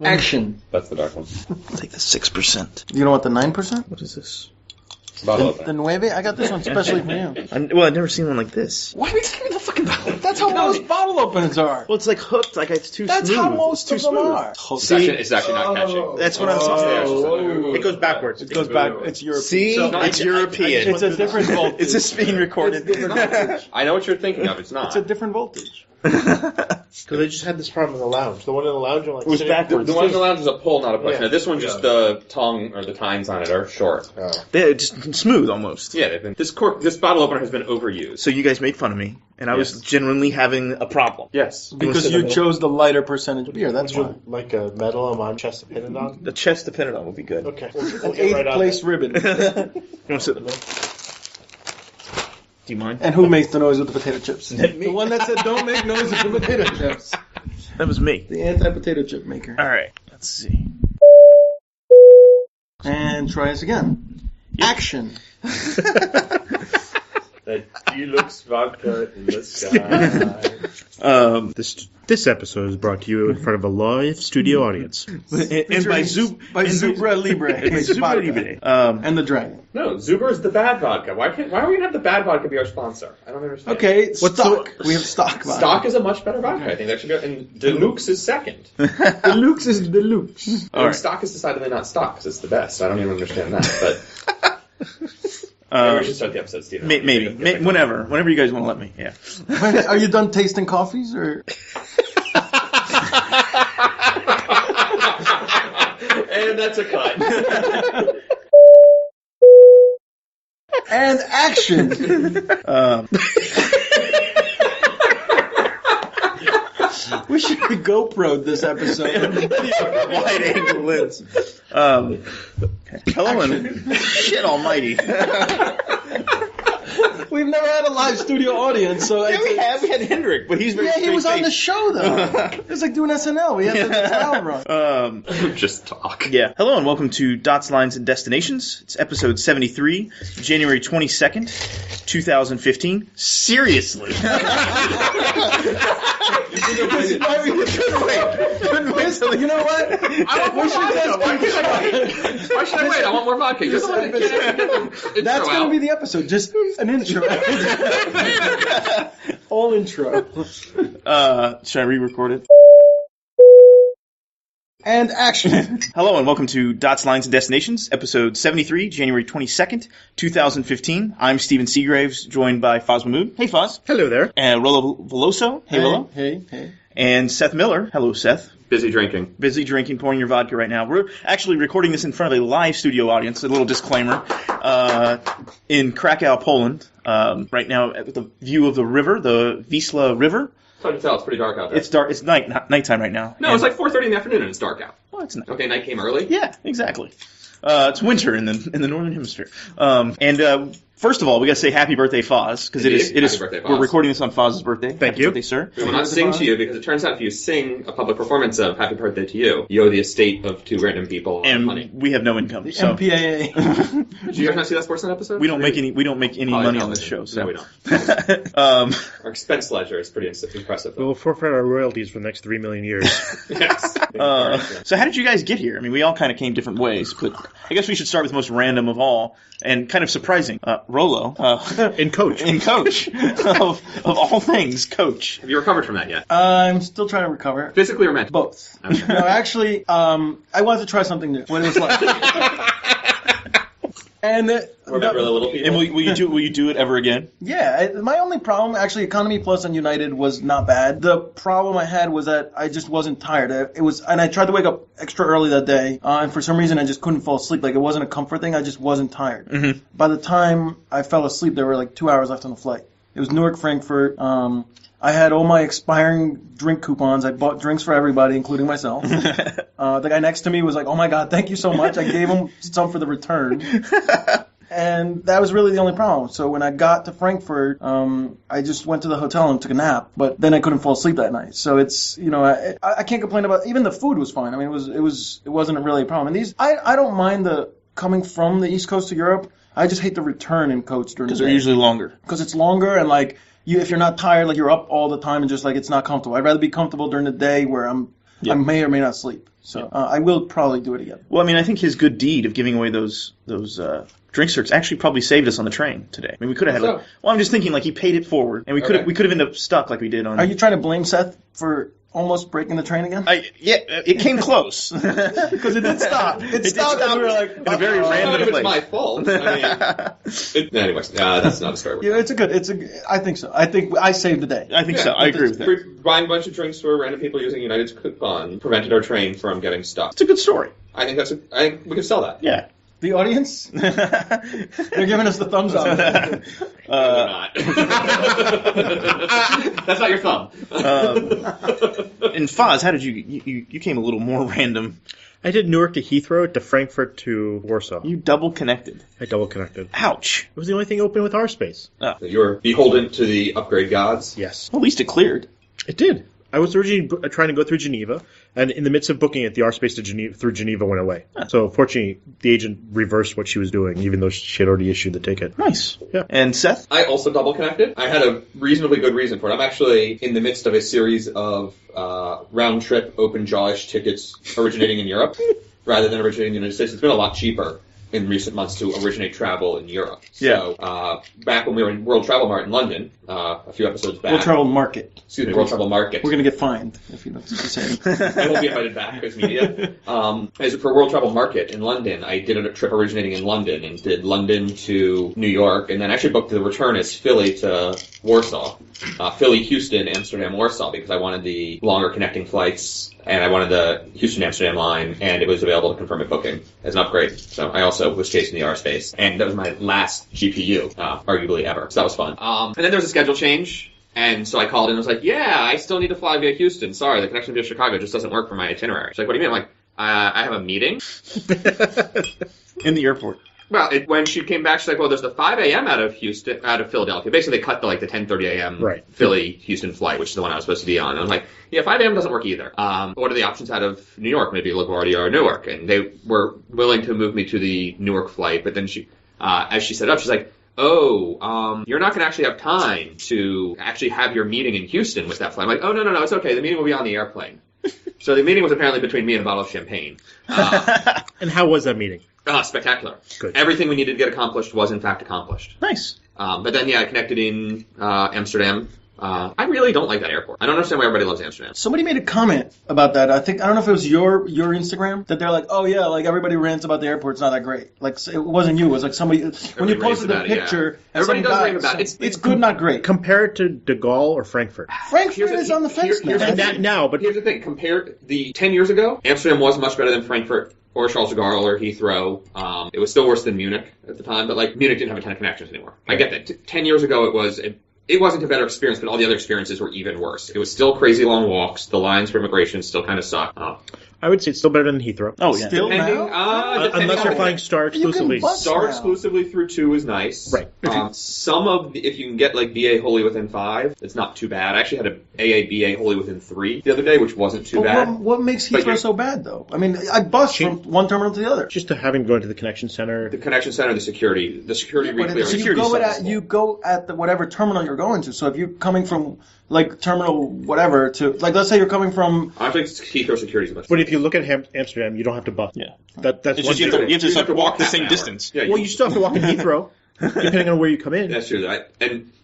Action. That's the dark one. I'll take the 6%. You don't want the 9%? What is this? Bottle The opener. Nueve? I got this one especially for you. I've never seen one like this. Why are we giving me the fucking bottle? That's how most bottle openers are. Well, it's like hooked, like it's too That's smooth. how most it's of too them smooth. are. It's actually not catching. That's what I'm saying. It goes backwards. It goes back. It's European. See? So It's European. It's a different voltage. It's just being recorded. It's different voltage. I know what you're thinking of. It's not. It's a different voltage. Because I just had this problem in the lounge. The one in the lounge, I'm like, It was sitting- backwards. The one in the lounge is a pull, not a push. Yeah. Now, this one, just the tongue or the tines on it are short. They're just smooth almost. Yeah, they've been, this bottle opener has been overused. So you guys made fun of me, and I was genuinely having a problem. Yes. Because you chose the lighter percentage beer. That's why. Like a medal on my chest to pin it on. The chest to pin it on would be good. Okay. We'll An get eighth right on place that. ribbon. You want to sit in the middle? Do you mind? And who makes the noise with the potato chips? Me. The one that said don't make noise with the potato chips. That was me. The anti-potato chip maker. All right. Let's see. And try us again. Action. That deluxe vodka in the sky. This episode is brought to you in front of a live studio audience. And by Zubra Libre. And by Zubra Vodka. Libre. And the dragon. No, Zuber's the bad vodka. Why are we going to have the bad vodka be our sponsor? I don't understand. Okay, stock. We have stock. Vodka. Stock is a much better vodka. I think that should go. And Deluxe is second. Deluxe is deluxe. All right. Stock is decidedly not stock because it's the best. I don't even understand that. But maybe we should start the episode, Steven. Maybe. Whenever you guys want to let me. Yeah. Wait, are you done tasting coffees or? And that's a cut. And action. We should have GoPro'd this episode. Wide angle lens. Hello and shit almighty. We've never had a live studio audience, so Yeah, we have. We had Hendrik, but he's very yeah, he was on the straight-faced. show though. It was like doing SNL. We had the trial run. Just talk. Yeah. Hello and welcome to Dots, Lines, and Destinations. It's episode 73, January 22nd, 2015. Seriously. You know what? I want more vodka. Why should I wait? Why should I wait? I want more vodka. Just let me get the That's going to be the episode. Just an intro. All intro. Should I re-record it? And action. Hello and welcome to Dots, Lines, and Destinations, episode 73, January 22nd, 2015. I'm Steven Seagraves, joined by Foz Mahmood. Hey, Foz. Hello there. And Rollo Veloso. Hey, Rollo. Hey. And Seth Miller. Hello, Seth. busy drinking. Busy drinking, pouring your vodka right now. We're actually recording this in front of a live studio audience, a little disclaimer, in Krakow, Poland, right now with the view of the river, the Wisla River. It's hard to tell. It's pretty dark out there. It's dark. It's nighttime right now. No, it's like 4:30 in the afternoon and it's dark out. Well, it's not. Okay, night came early. Yeah, exactly. It's winter in the northern hemisphere. First of all, we got to say happy birthday, Foz, because it is. Happy birthday, Foz. We're recording this on Foz's birthday. Thank you. Birthday, sir. We will not sing to you because it turns out if you sing a public performance of Happy Birthday to You, you owe the estate of two random people And money. we have no income. The So MPAA. Did you guys not see that Sportsnet episode? we don't make any Probably money on this television. show. So No, we don't. um, Our expense ledger is pretty impressive. We'll forfeit our royalties for the next 3 million years. Yes. so how did you guys get here? I mean, we all kind of came different ways, but I guess we should start with the most random of all and kind of surprising. Rollo. In coach. In coach. of all things, coach. Have you recovered from that yet? I'm still trying to recover. Physically or mentally? Both. No, actually, I wanted to try something new. What it was like. And Remember the little people? And will you do it ever again? yeah, my only problem, actually, Economy Plus on United was not bad. The problem I had was that I just wasn't tired. And I tried to wake up extra early that day, and for some reason I just couldn't fall asleep. Like, it wasn't a comfort thing, I just wasn't tired. Mm-hmm. By the time I fell asleep, there were like 2 hours left on the flight. It was Newark, Frankfurt. I had all my expiring drink coupons. I bought drinks for everybody, including myself. The guy next to me was like, "Oh my God, thank you so much." I gave him some for the return. And that was really the only problem. So when I got to Frankfurt, I just went to the hotel and took a nap. But then I couldn't fall asleep that night. So it's, I can't complain about. Even the food was fine. I mean, it wasn't really a problem. And I don't mind the coming from the East Coast to Europe. I just hate the return in coach during the Because day. they're usually longer. Because it's longer and like if you're not tired, like you're up all the time and just like it's not comfortable. I'd rather be comfortable during the day where I'm I may or may not sleep. So I will probably do it again. Well, I mean, I think his good deed of giving away those drink circs actually probably saved us on the train today. I mean, we could have had. Well, I'm just thinking like he paid it forward, and we could have ended up stuck like we did on. Are you trying to blame Seth for almost breaking the train again? Yeah, it came close because it did stop. It stopped, and we were like, in a very random place. It's my fault. I mean, anyways, that's not a story. Yeah, I think so. I think I saved the day. I think so. I agree with that. Buying a bunch of drinks for random people using United's coupon prevented our train from getting stuck. It's a good story. I think I think we could sell that. Yeah. The audience? They're giving us the thumbs up. They're not. That's not your thumb. And Foz, how did you came a little more random. I did Newark to Heathrow to Frankfurt to Warsaw. You double connected. I double connected. Ouch. It was the only thing open with our space. Oh. So you're beholden to the upgrade gods? Yes. Well, at least it cleared. It did. I was originally trying to go through Geneva, and in the midst of booking it, the R-Space through Geneva went away. Huh. So, fortunately, the agent reversed what she was doing, even though she had already issued the ticket. Nice. Yeah. And Seth? I also double connected. I had a reasonably good reason for it. I'm actually in the midst of a series of round-trip, open-jawish tickets originating in Europe rather than originating in the United States. It's been a lot cheaper in recent months to originate travel in Europe. Yeah. So, back when we were in World Travel Mart in London, a few episodes back. World Travel Market. Excuse me, World Travel Market. We're going to get fined if you don't say it. I won't be invited back as media. As for World Travel Market in London, I did a trip originating in London and did London to New York, and then actually booked the return as Philly to Warsaw. Philly, Houston, Amsterdam, Warsaw, because I wanted the longer connecting flights, and I wanted the Houston-Amsterdam line, and it was available to confirm a booking as an upgrade. So I also was chasing the R-Space, and that was my last GPU, arguably ever. So that was fun. And then there was a schedule change. And so I called in and was like, yeah, I still need to fly via Houston. Sorry, the connection via Chicago just doesn't work for my itinerary. She's like, what do you mean? I'm like, I have a meeting. In the airport. Well, when she came back, she's like, well, there's the 5 a.m. out of Philadelphia. Basically, they cut the 10:30 a.m. Philly-Houston flight, which is the one I was supposed to be on. And I'm like, yeah, 5 a.m. doesn't work either. What are the options out of New York? Maybe LaGuardia or Newark. And they were willing to move me to the Newark flight. But then she, as she set up, she's like, you're not going to actually have time to actually have your meeting in Houston with that flight. I'm like, oh, no, it's okay. The meeting will be on the airplane. So the meeting was apparently between me and a bottle of champagne. And how was that meeting? Spectacular. Good. Everything we needed to get accomplished was in fact accomplished. Nice. But then, I connected in Amsterdam. I really don't like that airport. I don't understand why everybody loves Amsterdam. Somebody made a comment about that. I don't know if it was your Instagram, that they're like, oh yeah, like everybody rants about the airport. It's not that great. Like it wasn't you. It was like somebody when you posted the picture. Yeah. Everybody does rave about it. It's good, not great. Compare it to De Gaulle or Frankfurt. Frankfurt is on the fence now. But here's the thing. Compared 10 years ago, Amsterdam was much better than Frankfurt or Charles de Gaulle or Heathrow. It was still worse than Munich at the time, but Munich didn't have a ton of connections anymore. I get that. 10 years ago, it wasn't a better experience, but all the other experiences were even worse. It was still crazy long walks. The lines for immigration still kind of suck. I would say it's still better than Heathrow. Oh, yeah. Still Depending, now? Unless you're flying Star exclusively. Star exclusively through 2 is nice. Right. If you can get BA wholly within 5, it's not too bad. I actually had a BA wholly within 3 the other day, which wasn't too bad. What makes Heathrow so bad, though? I mean, I bus from one terminal to the other. Just to having going to the connection center. The connection center, the security re-clearance. You go at the whatever terminal you're going to. So if you're coming from terminal whatever to let's say you're coming from. I think Heathrow security is much. But if you look at Amsterdam, you don't have to bus. Yeah. That's it's just you have to just walk the same distance. Yeah, you still have to walk in Heathrow, depending on where you come in. That's true.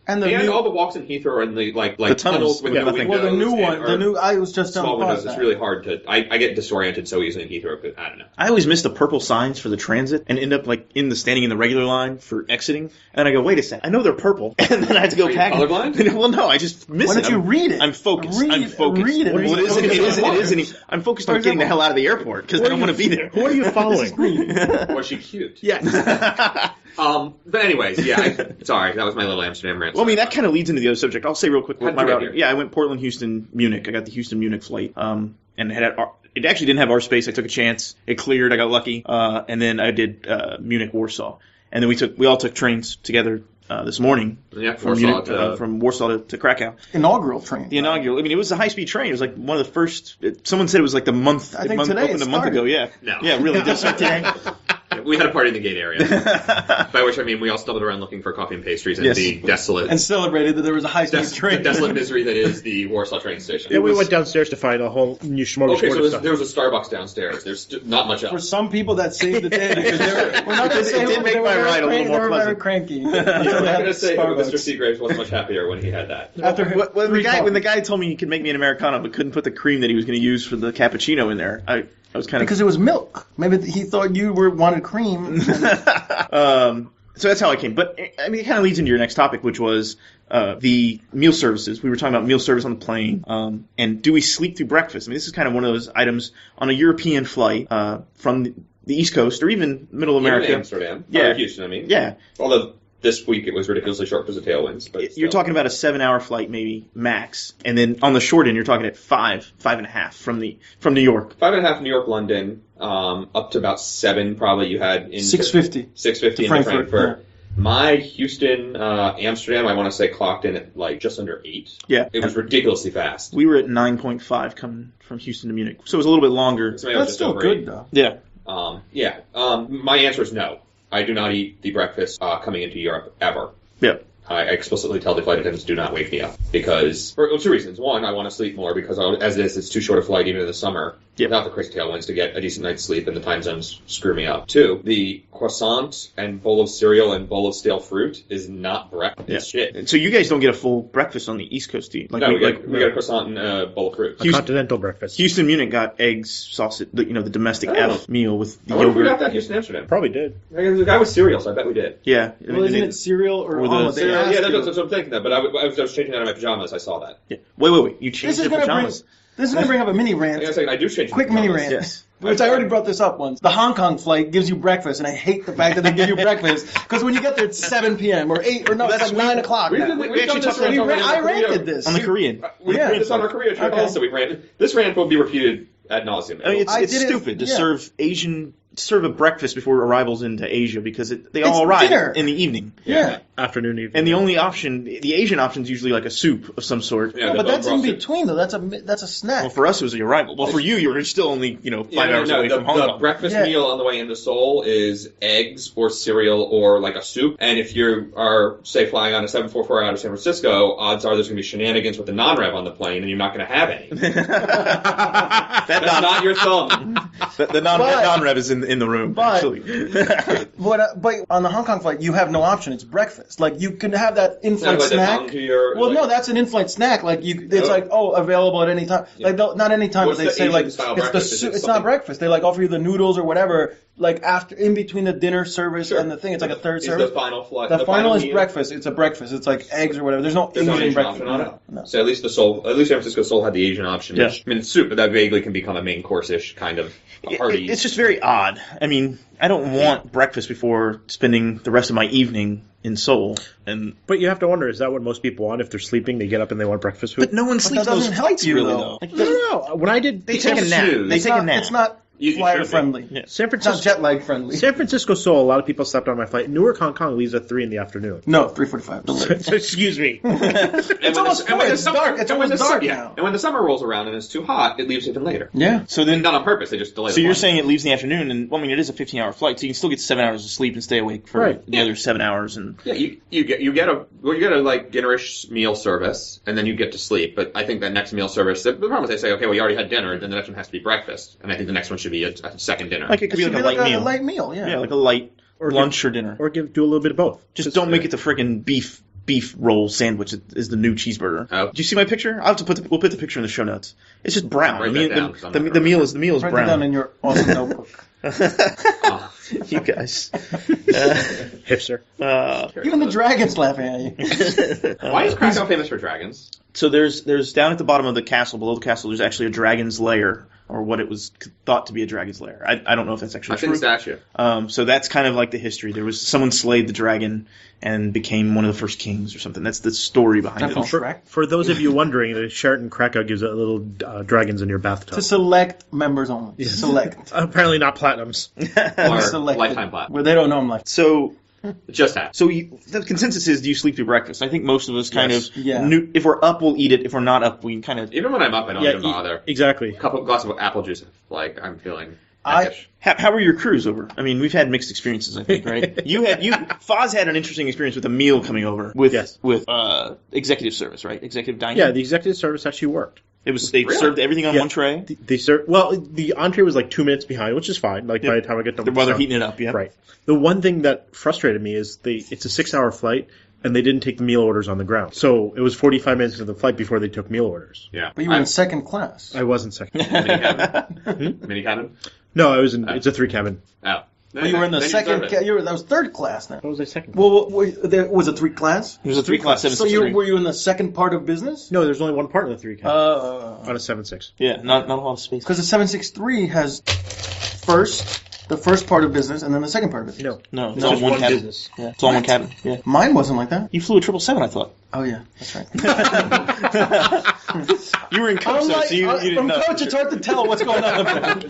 And all the walks in Heathrow are in the the tunnels with no windows. Well, the new one, I was just small windows. It's really hard to. I get disoriented so easily in Heathrow. But I don't know. I always miss the purple signs for the transit and end up standing in the regular line for exiting. And I go, wait a second, I know they're purple, and then I have to go back. Colorblind? Well, no, I just miss it. Why don't you read it? I'm focused. Read it. Well, it isn't. I'm focused on getting the hell out of the airport because I don't want to be there. Who are you following? Was she cute? Yes. But anyways, sorry, that was my little Amsterdam rant. Well, I mean, that kind of leads into the other subject. I'll say real quick what my route. Here? Yeah, I went Portland, Houston, Munich. I got the Houston-Munich flight. And it actually didn't have our space. I took a chance. It cleared. I got lucky. And then I did Munich, Warsaw. And then we all took trains together this morning. Yeah, from Warsaw to Krakow. Inaugural train. The inaugural. I mean, it was a high-speed train. It was one of the first. Someone said it was the month. I think today opened a month ago. Yeah. No. Yeah, really. Did start today. We had a party in the gate area. By which I mean we all stumbled around looking for coffee and pastries and Yes. the desolate, And celebrated that there was a high-speed the train. desolate misery that is the Warsaw train station. Then we went downstairs to find a whole new smorgasbord Okay, so of stuff. there was a Starbucks downstairs. There's not much For else. some people, that saved the day because we're not going to say It did who, make they were my very ride a little cranky- more They were very pleasant. cranky. I'm not going to say that Starbucks. Mr. Seagraves was much happier when he had that. After When three the coffees. guy told me he could make me an Americano but couldn't put the cream that he was going to use for the cappuccino in there, I was kind of... Because it was milk. Maybe he thought you wanted cream. So that's how I came. But, I mean, it kind of leads into your next topic, which was the meal services. We were talking about meal service on the plane. And do we sleep through breakfast? I mean, this is kind of one of those items on a European flight from the East Coast or even middle America. Even Amsterdam. Yeah. Or Houston, I mean. Yeah. Although this week it was ridiculously short because of tailwinds. But You're talking about a 7-hour flight, maybe, max. And then on the short end, you're talking at 5.5 from New York. 5.5 New York, London, up to about 7 probably you had in 650. 650 into Frankfurt, Frankfurt. My Houston, Amsterdam, I want to say clocked in at like just under 8. Yeah. It was ridiculously fast. We were at 9.5 coming from Houston to Munich. So it was a little bit longer. So maybe it was That's just still over good, 8. though. Yeah. My answer is no. I do not eat the breakfast coming into Europe ever. Yeah. I explicitly tell the flight attendants do not wake me up because for 2 reasons. One, I want to sleep more because as it is, it's too short a flight even in the summer Yep. without the crazy tailwinds to get a decent night's sleep and the time zones screw me up. 2, the croissant and bowl of cereal and bowl of stale fruit is not breakfast. Yeah. It's shit. And so you guys don't get a full breakfast on the East Coast, do you? Like, No, we got a croissant and a bowl of fruit. A continental breakfast. Houston, Munich got eggs, sausage, the domestic Oh. F meal with the I wonder if we got yogurt. that Houston, Amsterdam. Probably did. The guy with cereal, so I bet we did. Yeah. Well, isn't it cereal or or the omelet? They Cereal, asked yeah, you. that's what I'm thinking. But I was changing out of my pajamas. I saw that. Yeah. Wait. You changed This is the going to bring. pajamas. This is going to bring up a mini I rant. gotta say, I do change. Quick my mini pajamas. rant. Yes. Which I already brought this up once. The Hong Kong flight gives you breakfast, and I hate the fact that they give you breakfast because when you get there, it's 7 p.m. or 8 or no, it's like 9 o'clock. We've now. done- We we've actually done this talked about rant already I on the Korea- ranted this. On the Korean. We Yeah. did this on our Korea trip Okay. also. This rant will be repeated ad nauseum. I mean, it's I did it- stupid to yeah. serve a breakfast before arrivals into Asia because they It's all arrive dinner. in the evening. Yeah. Afternoon, evening. And the only option, the Asian option is usually like a soup of some sort. Yeah, No, the but that's in bone broth. between though. That's a snack. Well, for us, it was the arrival. Well, for you were still only, 5 hours away from Hong The Kong. breakfast Yeah. meal on the way into Seoul is eggs or cereal or like a soup. And if you are, say, flying on a 744 out of San Francisco, odds are there's going to be shenanigans with the non-rev on the plane, and you're not going to have any. That's not your thumb. The non-rev is in the room, But- actually. But on the Hong Kong flight, you have no option. It's breakfast. Like you can have that in-flight Like the snack. tongue to your, Well, like- no, that's an in-flight snack. Like it's Oh. like available at any time. Like not any time, What's but they the say like Asian-style it's the breakfast? Is it it's something- not breakfast. They like offer you the noodles or whatever. Like after in between the dinner service Sure. and the thing, it's like a third Is service. the final flight. The final is meal? breakfast. It's a breakfast. It's like eggs or whatever. There's no There's no Asian Asian breakfast. option on it. No. So at least San Francisco Seoul had the Asian option. Yeah. Which, I mean, it's soup, but that vaguely can become a main course-ish kind of party. It's just very odd. I mean, I don't want breakfast before spending the rest of my evening in Seoul. But you have to wonder, is that what most people want? If they're sleeping, they get up and they want breakfast food? But no one sleeps that those doesn't help flights you, really, though. though. Like, No. When I did they take a nap. snooze. They It's take a not. nap. It's not You flyer should be. friendly. Yeah. San It's not Francisco, jet lag friendly. San Francisco Seoul, a lot of people slept on my flight. Newark, Hong Kong leaves at 3 in the afternoon. No, 3:45. So, excuse me. It's almost 4. It's dark. It's almost dark now. And when the summer rolls around and it's too hot, it leaves even later. Yeah. So then, Not on purpose, they just delay so the you're flight. saying it leaves in the afternoon, and well, I mean, it is a 15-hour flight, so you can still get 7 hours of sleep and stay awake for Right. the other 7 hours. And Yeah, you get a like dinnerish meal service, and then you get to sleep. But I think that next meal service, the problem is they say, okay, well, you already had dinner, then the next one has to be breakfast, and I think the next one should be a second dinner. like it could be It like should a light meal. A light meal. Yeah. Yeah, like a light Or lunch or dinner. Or do a little bit of both. Just don't make it the friggin' beef roll sandwich is the new cheeseburger. Oh. Do you see my picture? I'll have to we'll put the picture in the show notes. It's just brown. Write I mean, that down, 'cause I'm the not meal is Write that down brown. in your awesome notebook. Oh. You guys. Hipster. Even the dragons laughing at you. Why is Krakow famous for dragons? So there's down at the bottom of the castle, below the castle, there's actually a dragon's lair, or what it was thought to be a dragon's lair. I don't know if that's actually I've seen true. the statue. So that's kind of like the history. There was someone slayed the dragon and became one of the first kings or something. That's the story behind That it. from Shrek. For those of you wondering, the Sheraton Krakow gives out little dragons in your bathtub. To select members only. Select. Apparently not platinums. Or Selected. lifetime plat. Where they don't know I'm like. So Just that. the consensus is, do you sleep through breakfast? I think most of us kind Yes. of, Yeah. if we're up, we'll eat it. If we're not up, we kind of... Even when I'm up, I don't even bother. Exactly. A couple glass of apple juice, like I'm feeling. peckish. How were your crews over? I mean, we've had mixed experiences, I think, right? Foz had an interesting experience with a meal coming over with executive service, right? Executive dining. Yeah, the executive service actually worked. They served everything on one tray. They served the entree was like 2 minutes behind, which is fine. Like by the time I get done, while they're heating it up, yeah. Right. The one thing that frustrated me is it's a 6-hour flight. And they didn't take the meal orders on the ground. So it was 45 minutes into the flight before they took meal orders. Yeah. But you were in second class. I was in second. Mini cabin? Mini cabin? No, I was in. It's a 3 cabin. Oh. But you were in the second. That was third class now. What was I second? Well, was it 3 class? It was a 3-class 763. So were you in the second part of business? No, there's only one part in the 3 cabin. On a 7.6. Yeah, not a lot of space. Because the 763 has the first part of business, and then the second part of business. No, it's all one cabin. Business. Yeah, it's all one cabin. Yeah. Mine wasn't like that. You flew a 777, I thought. Oh yeah, that's right. You were in coach, though, so you didn't from know. coach, it's hard to tell what's going on.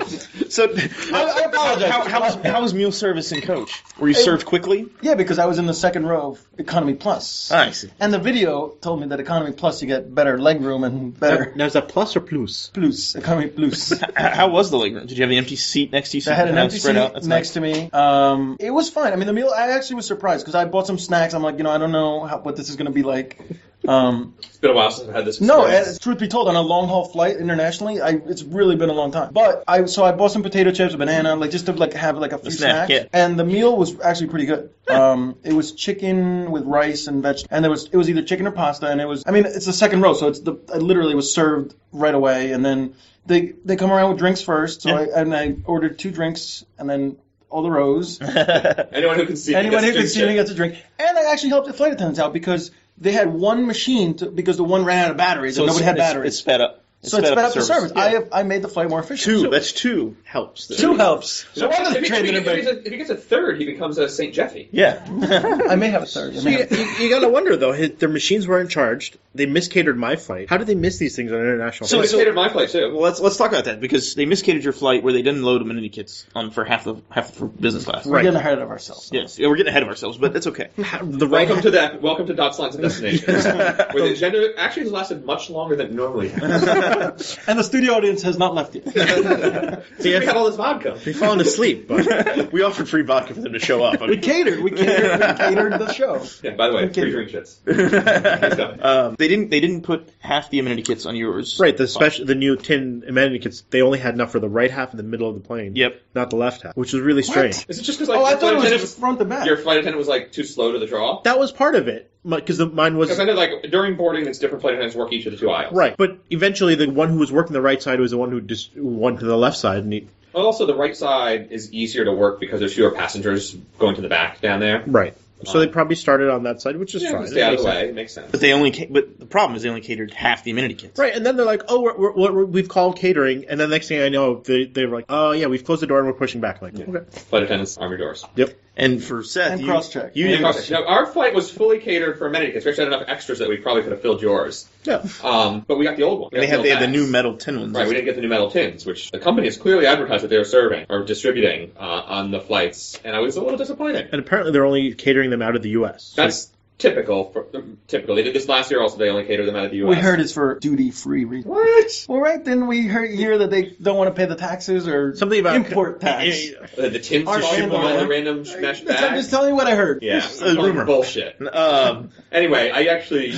So, I apologize. How was meal service in coach? Were you served quickly? Yeah, because I was in the second row of Economy Plus. I see. And the video told me that Economy Plus you get better leg room and better. Now is that plus or plus? Plus, Economy Plus. How was the leg room? Did you have the empty seat next to you? So I had an empty spread seat out? next to me. It was fine. I mean, the meal, I actually was surprised because I bought some snacks. I'm like, I don't know what this is going to be like. It's been a while since I've had this No, experience. truth be told, on a long haul flight internationally, it's really been a long time. But I bought some potato chips, a banana, just to have a few snacks. Yeah. And the meal was actually pretty good. It was chicken with rice and vegetables, and it was either chicken or pasta, and it's the second row, so I literally was served right away, and then they come around with drinks first, so I ordered 2 drinks, and then all the rows. Anyone who can see me gets a drink. And I actually helped the flight attendants out because they had one machine because the one ran out of batteries and nobody had batteries. It's sped up. So it sped up the service. Yeah. I made the flight more efficient. That's 2 helps. 2 helps. So if he gets a third, he becomes a St. Jeffy. Yeah. I may have a third. So you got to wonder, though. Their machines weren't charged. They miscatered my flight. How did they miss these things on international flights? They miscatered my flight, too. Well, let's talk about that, because they miscatered your flight where they didn't load amenity kits for half the business class. We're getting ahead of ourselves. Yes, we're getting ahead of ourselves, but that's okay. Welcome to Dots, Lines, and Destinations, where the agenda actually has lasted much longer than it normally has. And the studio audience has not left yet. We had all this vodka. They've fallen asleep, but we offered free vodka for them to show up. We catered the show. Yeah, by the way, free drink shits. They didn't put half the amenity kits on yours. Right, the new tin amenity kits, they only had enough for the right half in the middle of the plane. Yep. Not the left half, which was really strange. Is it just because I thought it was front to back. Your flight attendant was too slow to the draw? That was part of it, because mine was. Because I know during boarding, it's different flight attendants work each of the 2 aisles. Right, but eventually the one who was working the right side was the one who just went to the left side, and Well, also the right side is easier to work because there's fewer passengers going to the back down there. Right. So they probably started on that side, which is fine. Stay out of the way. It makes sense. But the problem is they only catered half the amenity kits. Right, and then they're like, we've called catering, and then next thing I know, they're like, oh yeah, we've closed the door and we're pushing back. I'm like, okay. Flight attendants, arm your doors. Yep. And for Seth, and cross-check. No, our flight was fully catered for amenity kits. We actually had enough extras that we probably could have filled yours. Yeah. But we got the old one. They had the new metal tin ones. Right, we didn't get the new metal tins, which the company has clearly advertised that they were serving or distributing on the flights, and I was a little disappointed. And apparently they're only catering them out of the U.S. That's typical. Typical. They did this last year also. They only catered them out of the U.S. We heard it's for duty-free reasons. What? Well, right, didn't we hear that they don't want to pay the taxes or something about import tax? The tins Our just ship them landlord. in a random mesh I'm bag? just telling you what I heard. Yeah, rumor. Bullshit. Anyway, I actually...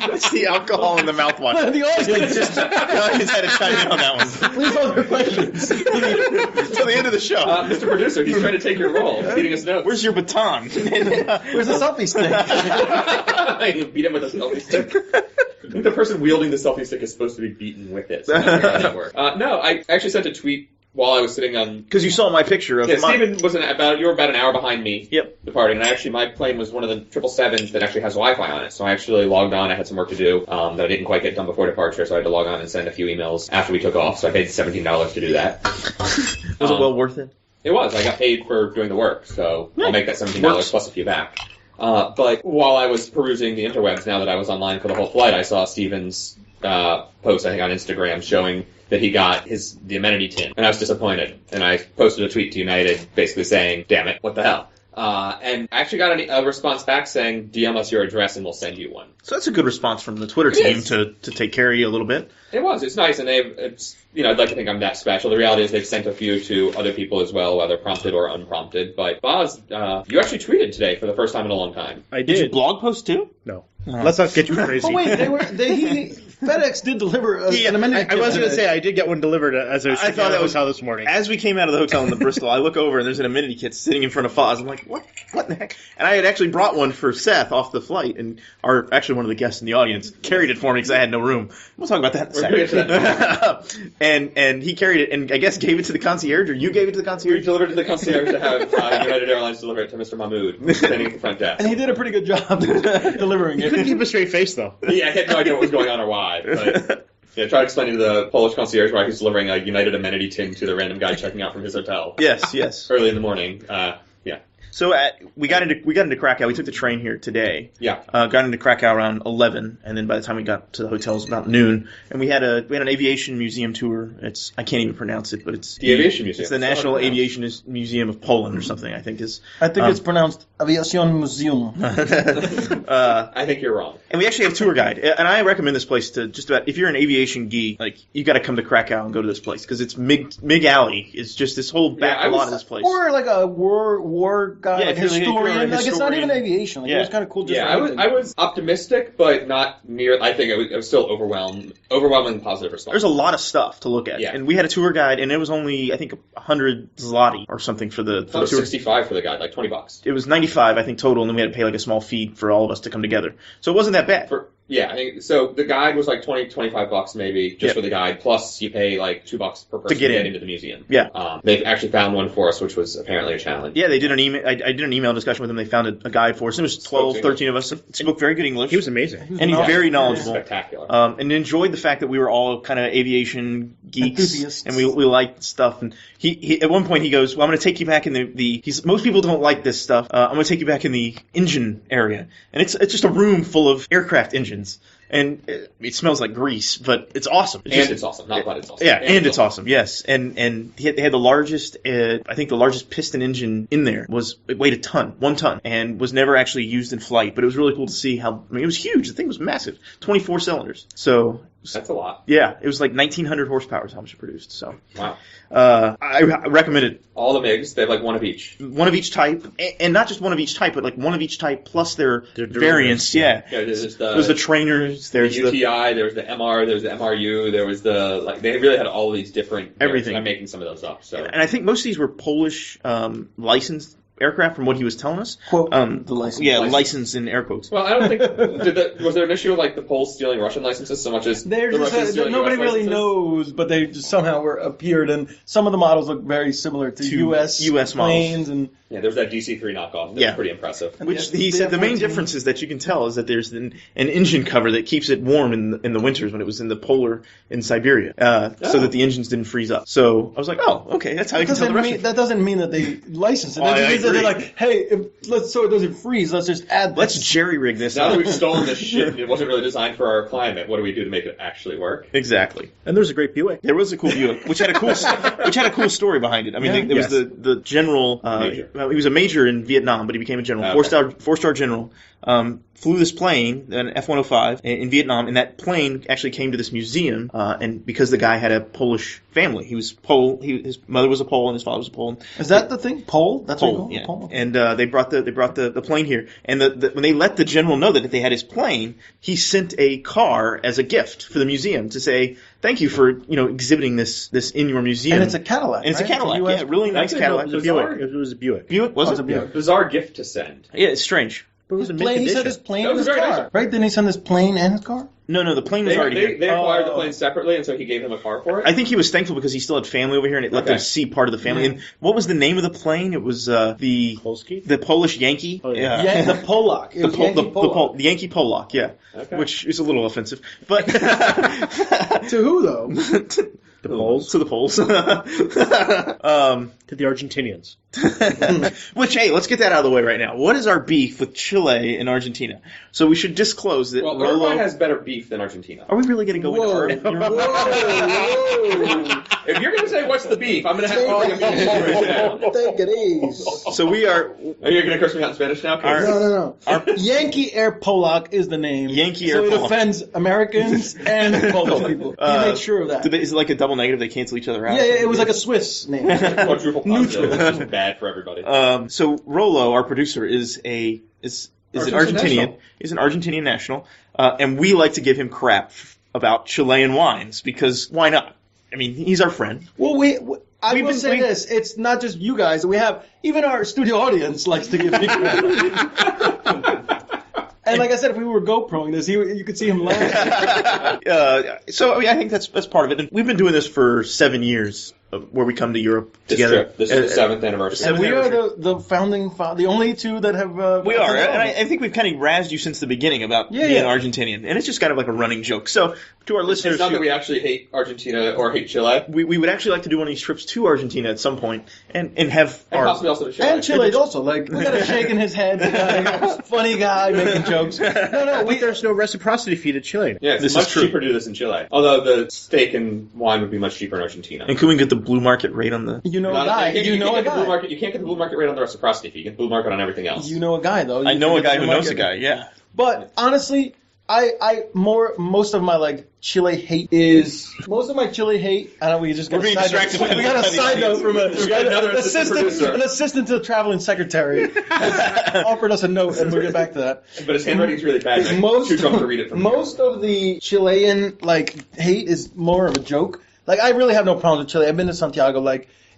It's the alcohol in the mouthwash. The audience The audience had to chime in on that one. Please hold your questions. Till the end of the show. Mr. Producer, he's trying to take your role. He's feeding us notes. Where's your baton? Where's the selfie stick? You beat him with a selfie stick. The person wielding the selfie stick is supposed to be beaten with it. So I'm not sure how that works. No, I actually sent a tweet while I was sitting on... Because you saw my picture of Stephen was you were about an hour behind me. Yep. Departing, and my plane was one of the 777s that actually has Wi-Fi on it. So I actually logged on. I had some work to do that I didn't quite get done before departure, so I had to log on and send a few emails after we took off. So I paid $17 to do that. Was it well worth it? It was. I got paid for doing the work, so I'll make that $17 plus a few back. But while I was perusing the interwebs, now that I was online for the whole flight, I saw Stephen's post, I think, on Instagram showing that he got the amenity tin, and I was disappointed. And I posted a tweet to United basically saying, damn it, what the hell? And I actually got a response back saying, DM us your address and we'll send you one. So that's a good response from the Twitter team to take care of you a little bit. It was. It's nice, and I'd like to think I'm that special. The reality is they've sent a few to other people as well, whether prompted or unprompted. But Boz, you actually tweeted today for the first time in a long time. I Did you did. blog post too? No. Let's not get too crazy. Oh wait, FedEx did deliver an amendment. I was going to say I did get one delivered as I was checking out the hotel this morning. As we came out of the hotel in the Bristol, I look over and there's an amenity kit sitting in front of Foz. I'm like, what the heck? And I had actually brought one for Seth off the flight, and actually one of the guests in the audience carried it for me because I had no room. We'll talk about that in a second. And he carried it and I guess gave it to the concierge, or you gave it to the concierge? We delivered it to the concierge to have United Airlines deliver it to Mr. Mahmood, standing at the front desk. And he did a pretty good job delivering it. Couldn't keep a straight face though. Yeah, I had no idea what was going on or why. But yeah, try explaining to the Polish concierge why he's delivering a United amenity tin to the random guy checking out from his hotel. Yes. Early in the morning. Yeah. So we got into Krakow. We took the train here today. Yeah. Got into Krakow around 11, and then by the time we got to the hotel, it was about noon. And we had an aviation museum tour. I can't even pronounce it, but it's the aviation museum. It's the National Aviation Museum of Poland or something. I think it's pronounced aviation museum. I think you're wrong. And we actually have a tour guide, and I recommend this place to just about if you're an aviation geek, like you got to come to Krakow and go to this place because it's Mig Alley. It's just this whole back lot of this place. Or like a war guy, Yeah, like historian. Like it's not even aviation. Like it was kind of cool. Just I was optimistic, but not near. I think I was still overwhelming positive response. There's a lot of stuff to look at, and we had a tour guide, and it was only I think 100 zloty or something for the tour. 65 for the guide, like $20. It was 95, I think, total, and then we had to pay like a small fee for all of us to come together. So it wasn't that bad. I think so. The guide was like $25 maybe just for the guide. Plus you pay like $2 per person to get into the museum. Yeah. They've actually found one for us, which was apparently a challenge. Yeah, they did an email. I did an email discussion with them. They found a guide for us. It was 12, 13 of us. Spoke very good English. He was amazing. And he's very knowledgeable. Spectacular. And enjoyed the fact that we were all kind of aviation geeks. Enthusiasts. And we liked stuff. And he at one point he goes, well, I'm going to take you back in most people don't like this stuff. I'm going to take you back in the engine area. And it's just a room full of aircraft engines. And it smells like grease, but it's awesome. It's awesome. Not but it's awesome. Yeah, and it's awesome. Yes, and they had the largest. I think the largest piston engine in there it weighed 1 ton, and was never actually used in flight. But it was really cool to see how. I mean, it was huge. The thing was massive, 24 cylinders. So that's a lot. Yeah, it was like 1,900 horsepower is how much it produced. So wow. I recommend it. All the MiGs, they have like one of each. One of each type, and not just one of each type, but like one of each type plus their variants. Yeah. There's the trainers. There's the UTI. There was the MR. There was the MRU. There was they really had all these different. Everything. I'm making some of those up. So. And I think most of these were Polish licensed aircraft from what he was telling us. Quote, the license. Yeah, license in air quotes. Well, I don't think was there an issue with like the Poles stealing Russian licenses so much as nobody really knows, but they just somehow appeared, and some of the models look very similar to U.S. planes models. And yeah, there's that DC-3 knockoff. That's pretty impressive. Which he said the main difference is that you can tell is that there's an engine cover that keeps it warm in the winters when it was in the polar in Siberia, so that the engines didn't freeze up. So I was like, oh, okay, that's how you can tell the Russian. That doesn't mean that they license it. That just means that they're like, hey, so it doesn't freeze, let's just add this. Let's jerry-rig this. Now that we've stolen this shit, it wasn't really designed for our climate. What do we do to make it actually work? Exactly. And there's a great Buick. There was a cool Buick, which had a cool story behind it. I mean, there was the general. He was a major in Vietnam, but he became a general, four-star general. Flew this plane, an F-105, in Vietnam, and that plane actually came to this museum, and because the guy had a Polish family. He was Pole. His mother was a Pole, and his father was a Pole. Is that the thing? Pole? That's Pole, yeah. Pole. And they brought the plane here, and when they let the general know that they had his plane, he sent a car as a gift for the museum to say, thank you for exhibiting this in your museum. And it's a Cadillac. And it's a Cadillac, yeah, really nice Cadillac. It was a Buick. Buick was it? Yeah. Bizarre gift to send. Yeah, it's strange. But he said his plane and his car. Nice. Right? Didn't he send his plane and his car? No, the plane was already here. They acquired the plane separately, and so he gave him a car for it? I think he was thankful because he still had family over here, and it let them see part of the family. And what was the name of the plane? It was the Polish Yankee. Oh, yeah. The Polak. The Yankee Polak, yeah. Okay. Which is a little offensive. But to who, though? The Poles? To the Poles. To the Argentinians. Which, hey, let's get that out of the way right now. What is our beef with Chile and Argentina? So we should disclose that Uruguay has better beef beef than Argentina. Are we really going to go Whoa. into our... Whoa. If you're going to say what's the beef, I'm going to have to call you beef right now. Take it easy. So we are... Are you going to curse me out in Spanish now? No. Yankee Air Polak is the name. Yankee Air So it Polak. offends Americans and Polish people. He made sure of that. Is it like a double negative? They cancel each other out? Yeah, it was like a Swiss name. Quadruple positive. Neutral. It's just bad for everybody. So Rolo, our producer, is an Argentinian. national. He's an Argentinian national, and we like to give him crap about Chilean wines because why not? I mean, he's our friend. Well, I will say this. It's not just you guys. We have, even our studio audience likes to give me credit. And like I said, if we were GoProing this, you could see him laugh. So I mean, I think that's part of it. And we've been doing this for 7 years, where we come to Europe together. This is the 7th anniversary. And we are the founding, the only two that have... we are, and I think we've kind of razzed you since the beginning about being Argentinian, and it's just kind of like a running joke. So, to our listeners... It's not that we actually hate Argentina or hate Chile. We would actually like to do one of these trips to Argentina at some point, and have And possibly also to Chile. And Chile also. Like, we got a shaking his head, funny guy making jokes. No, There's no reciprocity fee to Chile. Yeah, it's much cheaper to do this in Chile. Although the steak and wine would be much cheaper in Argentina. And can we get the blue market rate on the... You know a guy. You can't get the blue market rate on the reciprocity fee. You get the blue market on everything else. You know a guy, though. I know a guy who knows a guy, yeah. But honestly, most of my Chile hate is I don't. We just got We're being distracted by we got a side note from another an assistant to the traveling secretary offered us a note, and we'll get back to that. But his handwriting's really bad. I'm too drunk to read it from most of the Chilean hate is more of a joke. I really have no problems with Chile. I've been to Santiago.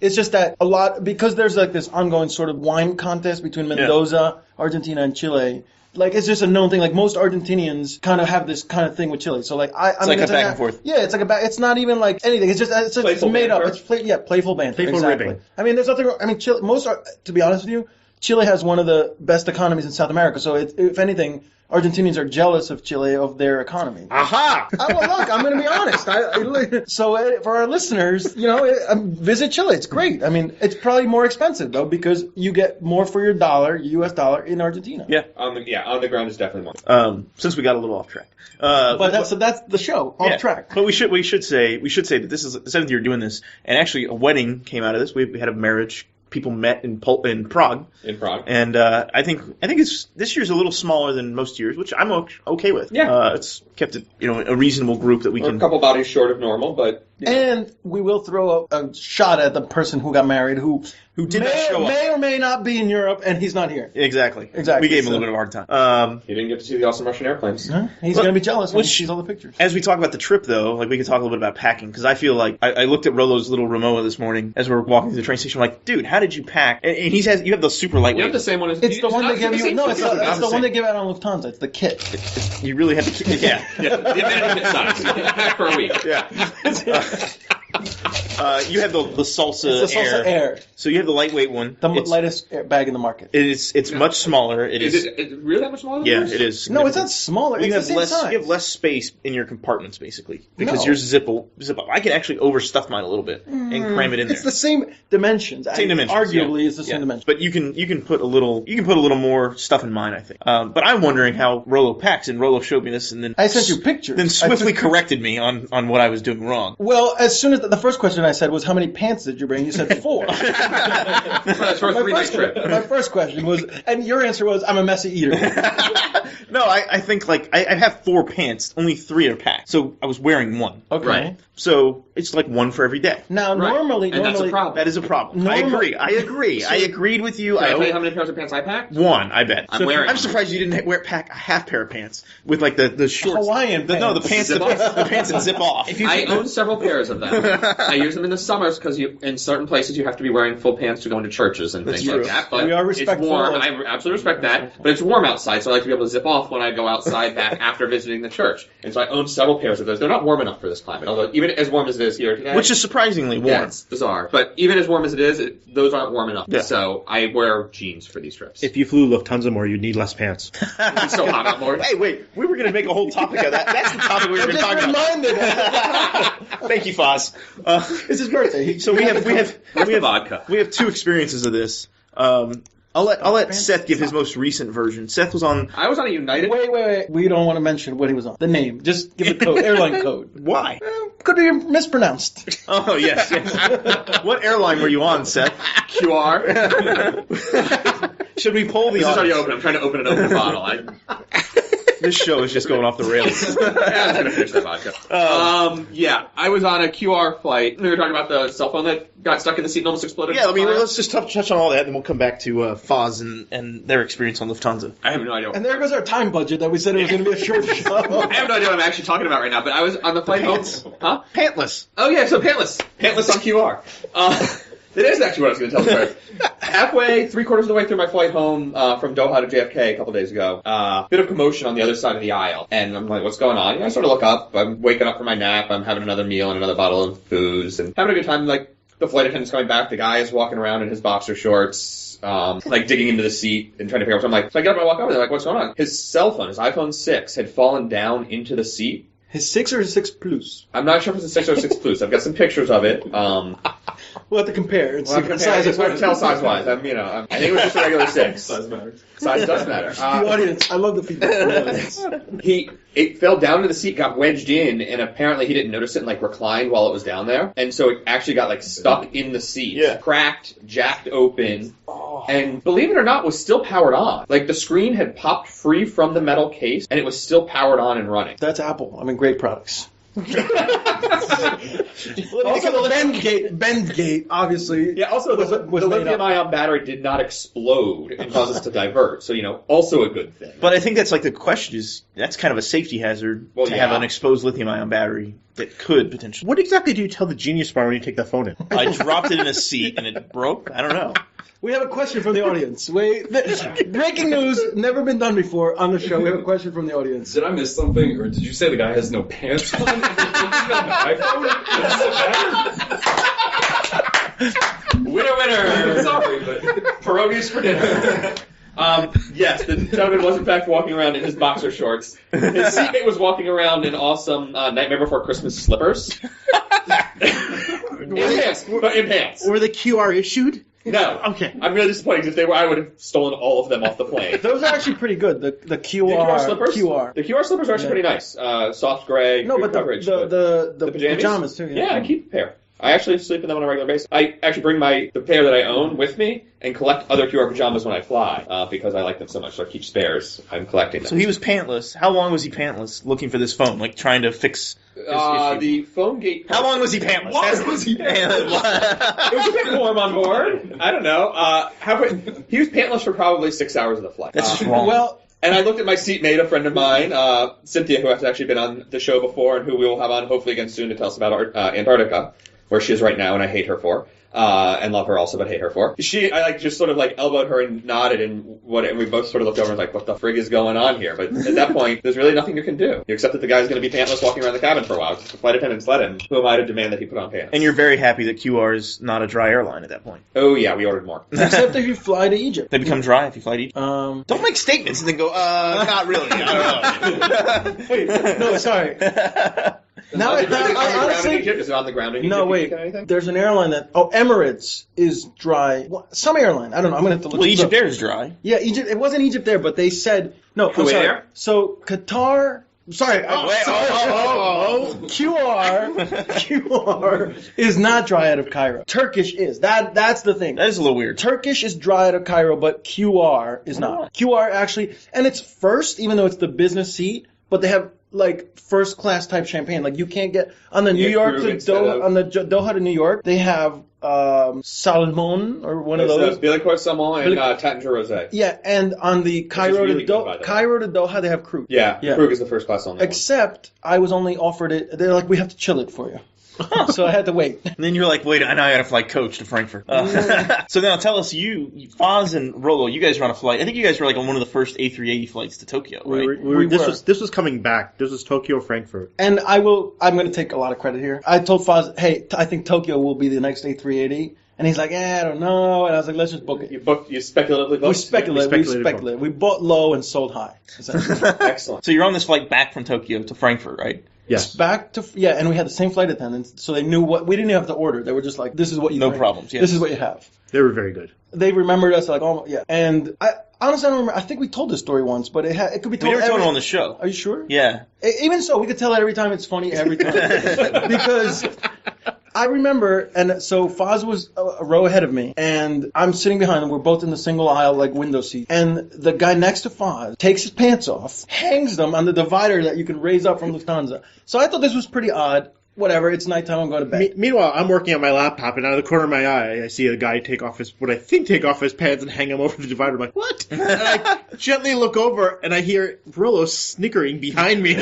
It's just that a lot, because there's this ongoing sort of wine contest between Mendoza, Argentina, and Chile. It's just a known thing. Most Argentinians kind of have this kind of thing with Chile. So I mean, it's a back and forth. Yeah, it's not even anything. It's made up. It's playful banter. Playful exactly. ribbing. I mean, there's nothing. I mean, Chile. To be honest with you, Chile has one of the best economies in South America. So if anything, Argentinians are jealous of Chile of their economy. Aha! Well, look, I'm going to be honest. So for our listeners, visit Chile. It's great. I mean, it's probably more expensive though because you get more for your dollar, U.S. dollar, in Argentina. Yeah. On the ground is definitely more. Since we got a little off track. But that's the show, off track. But we should say that this is the 7th year doing this, and actually a wedding came out of this. We had a marriage. People met in Prague. In Prague. And I think this year's a little smaller than most years, which I'm okay with. Yeah. It's kept it, a reasonable group that we We're can... a couple bodies short of normal, but... And we will throw a shot at the person who got married who did not show up. May or may not be in Europe, and he's not here. Exactly. We gave him a little bit of a hard time. He didn't get to see the awesome Russian airplanes. He's going to be jealous when he sees all the pictures. As we talk about the trip, though, we could talk a little bit about packing, because I feel like I looked at Rolo's little Rimowa this morning as we were walking through the train station. I'm like, dude, how did you pack? And you have those super lightweight. You have the same one as... It's the one they give you... No, it's the one they they give out on Lufthansa. It's the kit. You really have to... Yeah. The American kit size. You can pack for a week. Yeah. You have the Salsa It's the Salsa Air. So you have the lightweight one. The lightest bag in the market. It's much smaller. Is it really that much smaller than yours? Yeah, it is. No, it's not smaller. You It's have the same less. size. You have less space in your compartments, basically, because No. yours zip up. I can actually overstuff mine a little bit and cram it in there. It's the same dimensions. Same dimensions, Arguably, yeah. it's the same dimensions. But you can put a little more stuff in mine, I think. But I'm wondering how Rolo packs, and Rolo showed me this, and then I sent you pictures. Then swiftly corrected me on what I was doing wrong. Well, as soon as the first question I said was, how many pants did you bring? You said 4. That's for a 3-night trip. My first question was, and your answer was, I'm a messy eater. No, I think I have 4 pants, only 3 are packed. So I was wearing 1. Okay. Right. So it's like 1 for every day. Now, normally, that's a problem. That is a problem. Normally- I agree. I agreed with you. Can I tell you how many pairs of pants I packed? 1, I bet. I'm surprised you didn't pack a half pair of pants with the shorts. Hawaiian No, the pants. Zip off. The pants that zip off. I own several pairs of them. I use them in the summers because in certain places you have to be wearing full pants to go into churches and things true. like that. But We are it's respectful warm. of- I absolutely respect that. But it's warm outside, so I like to be able to zip off when I go outside back after visiting the church. And so I own several pairs of those. They're not warm enough for this climate, although even as warm as it is here today. Which is surprisingly warm. Yeah, it's bizarre. But even as warm as it is, those aren't warm enough. Yeah. So I wear jeans for these trips. If you flew Lufthansa more, you'd need less pants. It's so hot out more. Hey, wait. We were going to make a whole topic of that. That's the topic we were going to talk about. Thank you, Foz. It's his birthday. So we have Where's the vodka? We have 2 experiences of this. I'll let Seth give his most recent version. Seth was on. I was on a United. Wait. We don't want to mention what he was on. The name. Just give the code. Airline code. Why? Could be mispronounced. Oh, yes. What airline were you on, Seth? QR. Should we poll the This is already audience? open. I'm trying to open an open bottle. This show is just going off the rails. I was going to finish that vodka. Yeah, I was on a QR flight. We were talking about the cell phone that got stuck in the seat and almost exploded. Yeah, I mean, let's just touch on all that, and then we'll come back to Foz and their experience on Lufthansa. I have no idea. And there goes our time budget that we said it was going to be a short show. I have no idea what I'm actually talking about right now, but I was on the flight home. Huh? Pantless. Oh, yeah, so Pantless. Pantless on QR. It is actually what I was going to tell you. Halfway, 3/4 of the way through my flight home from Doha to JFK a couple days ago, bit of commotion on the other side of the aisle. And I'm like, what's going on? I sort of look up. I'm waking up from my nap. I'm having another meal and another bottle of booze and having a good time. Like, the flight attendant's coming back. The guy is walking around in his boxer shorts, like digging into the seat and trying to figure out what I'm like. So I get up and I walk over there, like, what's going on? His cell phone, his iPhone 6, had fallen down into the seat. His 6 or his 6 Plus? I'm not sure if it's a 6 or 6 Plus. I've got some pictures of it. We'll have to compare. Well, it's hard to tell size-wise. I think it was just a regular 6. Size matters. Size does matter. The audience, I love the feedback from the audience. It fell down into the seat, got wedged in, and apparently he didn't notice it and, like, reclined while it was down there. And so it actually got, like, stuck in the seat. Yeah. Cracked, jacked open, and believe it or not, was still powered on. Like, the screen had popped free from the metal case, and it was still powered on and running. That's Apple. I mean, great products. Also, the bend gate, obviously. Yeah, also, the lithium-ion battery did not explode and cause us to divert. So, also a good thing. But I think that's like the question is, that's kind of a safety hazard to have an exposed lithium-ion battery that could potentially. What exactly do you tell the Genius Bar when you take that phone in? I dropped it in a seat and it broke. I don't know. We have a question from the audience. Breaking news, never been done before on the show. We have a question from the audience. Did I miss something, or did you say the guy has no pants on? Winner! Sorry, but Pierogies for dinner. Yes, the gentleman was in fact walking around in his boxer shorts. His seatmate was walking around in awesome Nightmare Before Christmas slippers. in pants. Were the QR issued? No. Okay. I'm really disappointed because if they were, I would have stolen all of them off the plane. Those are actually pretty good. The QR, The QR slippers? QR. The QR slippers are actually pretty nice. Soft gray, No, good but coverage. the pajamas too. Yeah, I keep a pair. I actually sleep in them on a regular basis. I actually bring the pair that I own with me and collect other QR pajamas when I fly because I like them so much. So I keep spares. I'm collecting them. So he was pantless. How long was he pantless looking for this phone? Like trying to fix his issue? The phone gate... How long was he pantless? why was he pantless? It was a bit warm on board. I don't know. He was pantless for probably 6 hours of the flight. That's just wrong. Well, and I looked at my seatmate, a friend of mine, Cynthia, who has actually been on the show before and who we will have on hopefully again soon to tell us about Antarctica, where she is right now, and I hate her for. And love her also, but hate her for. I just sort of elbowed her and nodded, and we both sort of looked over and was like, what the frig is going on here? But at that point, there's really nothing you can do. You accept that the guy's going to be pantless walking around the cabin for a while. The flight attendants let him. Who am I to demand that he put on pants? And you're very happy that QR is not a dry airline at that point. Oh yeah, we ordered more. except if you fly to Egypt. They become dry if you fly to Egypt. Don't make statements and then go, not really. I don't know. Wait, no, sorry. Now, Is it honestly, on the ground in Egypt? no, wait. Anything? There's an airline that Emirates is dry. Some airline, I don't know. I'm gonna have to look. Well, it Egypt up. Air is dry. Yeah, Egypt. It wasn't Egypt Air, but they said no. I'm Kuwait sorry. Air? So Qatar. Sorry. QR is not dry out of Cairo. Turkish is. That's the thing. That is a little weird. Turkish is dry out of Cairo, but QR is not. QR actually, and it's first, even though it's the business seat, but they have first class type champagne. Like you can't get on the New York to Doha, on the Doha to New York. They have Salmon or one of those. Billicourt Salmon and Taittinger Rosé. Yeah, and on the Cairo really to good, by the way. Cairo to Doha, they have Krug. Yeah, Krug is the first class only. Except I was only offered it. They're like, we have to chill it for you. So I had to wait. And then you're like, wait, I gotta fly coach to Frankfurt. So now tell us, Foz and Rolo, you guys were on a flight. I think you guys were on one of the first A380 flights to Tokyo, right? This was coming back. This was Tokyo, Frankfurt. And I'm going to take a lot of credit here. I told Foz, hey, I think Tokyo will be the next A380. And he's like, I don't know. And I was like, let's just book it. You speculatively booked? We speculated. We bought low and sold high. Excellent. So you're on this flight back from Tokyo to Frankfurt, right? Yes. Back to and we had the same flight attendants, so they knew what we didn't even have to order. They were just like, "This is what you No bring. problems, yeah. This is what you have." They were very good. They remembered us like, "Oh yeah." And I honestly I don't remember. I think we told this story once, but it could be We told. never told it on the show. Are you sure? Yeah. Even so, we could tell it every time. It's funny every time because I remember, and so Foz was a row ahead of me, and I'm sitting behind him. We're both in the single aisle, like window seat, and the guy next to Foz takes his pants off, hangs them on the divider that you can raise up from Lufthansa. So I thought this was pretty odd. Whatever, it's nighttime, I'm going to bed. Meanwhile, I'm working on my laptop, and out of the corner of my eye, I see a guy take off his pants and hang them over the divider. I'm like, what? And I gently look over, and I hear Rollo snickering behind me.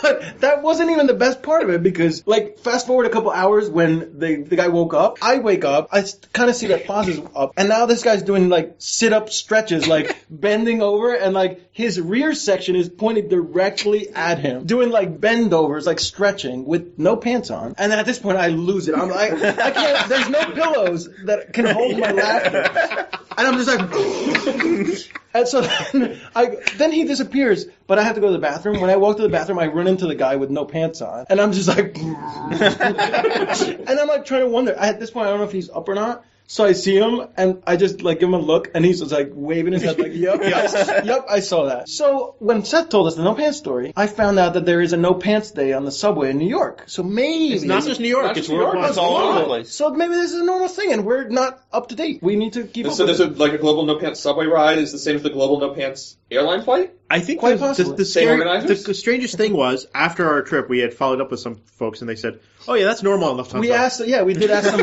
But that wasn't even the best part of it, because, like, fast forward a couple hours when the guy woke up, I wake up, I kind of see that Foz is up, and now this guy's doing, like, sit-up stretches, like, bending over, and, like, his rear section is pointed directly at him, doing, like, bend-overs, like, stretching, with no pants on. And then at this point, I lose it. I can't, there's no pillows that can hold my laughter. And I'm just like, and so then he disappears, but I have to go to the bathroom. When I walk to the bathroom, I run into the guy with no pants on. And I'm just like, and I'm like trying to wonder, at this point, I don't know if he's up or not. So I see him, and I just, like, give him a look, and he's just, like, waving his head, like, yep, I saw that. So when Seth told us the no pants story, I found out that there is a no pants day on the subway in New York. So maybe... It's not just New York, it's worldwide. It's all over the place. So maybe this is a normal thing, and we're not up to date. We need to keep up So with there's it. like a global no pants subway ride is the same as the global no pants airline flight? I think Quite possibly. Same organizers? the strangest thing was, after our trip, we had followed up with some folks, and they said, oh yeah, that's normal on Lufthansa. We did ask some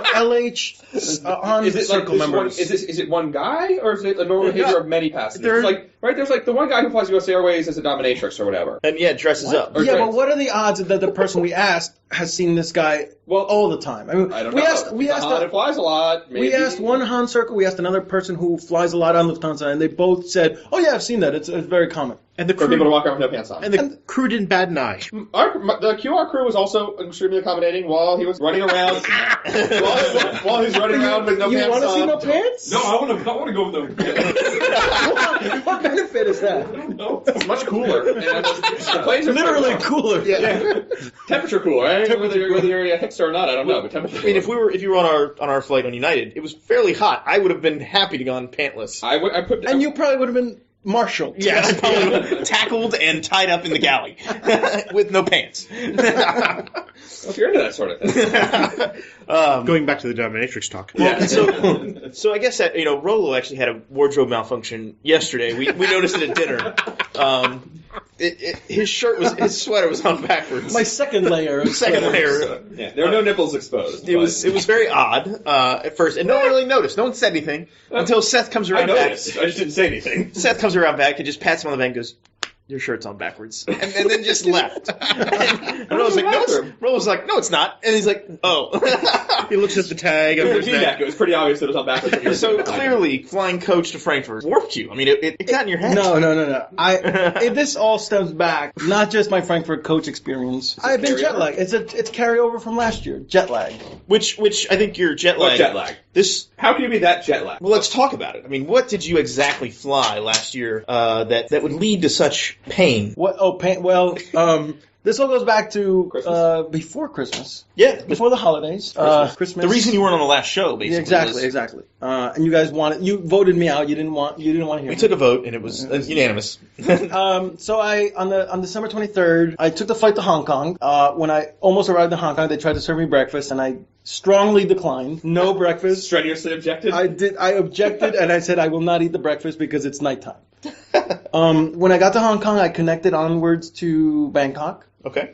LH on Is it like circle this one, members. is it one guy or is it a normal behavior of many passengers? There- There's like the one guy who flies US Airways as a dominatrix or whatever. And yeah, dresses up. Or Yeah, drinks. but what are the odds that the person we asked has seen this guy all the time? I mean, I don't we know. asked Han flies a lot. Maybe. we asked one Han Circle, we asked another person who flies a lot on Lufthansa, and they both said, "Oh yeah, I've seen that. It's very common." And the for people to crew, walk around with no pants on. and the crew didn't bat an eye. The QR crew was also extremely accommodating while he was running around. while he's running around with no You pants want to see on. no pants? No, I want to go with them. What benefit is that? No. It's much cooler. And the planes are Literally cooler. Yeah. Temperature cooler. Whether you're a hipster or not, I don't know. But temperature. I mean, if you were on our flight on United, it was fairly hot. I would have been happy to go on pantless. And you probably would have been marshaled. Yes, I probably would have tackled and tied up in the galley with no pants. if you're into that sort of thing. Going back to the dominatrix talk. Yeah. So I guess that Rollo actually had a wardrobe malfunction yesterday. We noticed it at dinner. His sweater was on backwards. My second layer. Of Second sweaters. layer. Yeah, there were no nipples exposed. It was very odd at first, and no one really noticed. No one said anything until Seth comes I around back. noticed. I just didn't say anything. Seth comes around back and just pats him on the back and goes, "Your shirt's on backwards," and then just left. And Rollo's like, "No, it's not." And he's like, "Oh." He looks at the tag under his neck. It was pretty obvious that it was on backwards. So clearly, flying coach to Frankfurt warped you. I mean, it got in your head. No. This all stems back, not just my Frankfurt coach experience. I've been jet lagged. It's carryover from last year. Jet lag. Which I think your jet lag. What jet lag? How can you be that jet lagged? Well, let's talk about it. I mean, what did you exactly fly last year that would lead to such pain? What? Oh, pain. Well, this all goes back to Christmas? before Christmas. Yeah, Before the holidays. Christmas. the reason you weren't on the last show, basically. Yeah, exactly. And you guys you voted me out. You didn't want to hear. We took a vote, and it was unanimous. So on December 23rd, I took the flight to Hong Kong. When I almost arrived in Hong Kong, they tried to serve me breakfast, and I strongly declined. No breakfast. Strenuously objected? I objected, and I said I will not eat the breakfast because it's nighttime. When I got to Hong Kong, I connected onwards to Bangkok. Okay.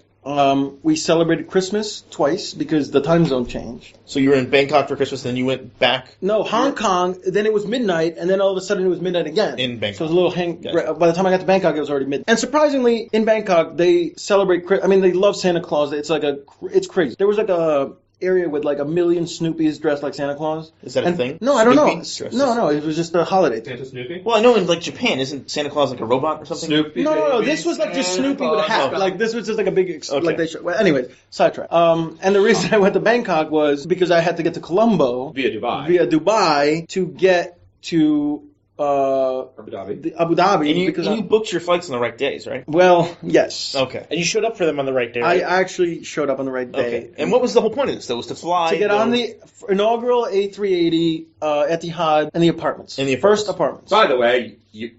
We celebrated Christmas twice because the time zone changed. So you were in Bangkok for Christmas, then you went back? No, Hong Kong, then it was midnight, and then all of a sudden it was midnight again. In Bangkok. So it was a little hang. Yes. By the time I got to Bangkok, it was already midnight. And surprisingly, in Bangkok, they celebrate, they love Santa Claus. It's crazy. There was like a area with like 1 million Snoopies dressed like Santa Claus. Is that a thing? No, I don't know. Snoopy? No, it was just a holiday. Santa Snoopy? Well, I know in like Japan, isn't Santa Claus like a robot or something? Snoopy. No, baby, this was like just Santa Snoopy with a hat. Claus. Like this was just like a big, Okay. like they show. Well, anyways, sidetrack. And the reason I went to Bangkok was because I had to get to Colombo Via Dubai. to get to Abu Dhabi. Abu Dhabi. And you, because and you booked your flights on the right days, right? well, yes. Okay. And you showed up for them on the right day, I right? actually showed up on the right day. Okay. And what was the whole point of this? Though, was to fly To get go- on the inaugural A380 Etihad and the apartments. And the First apartments. By the way,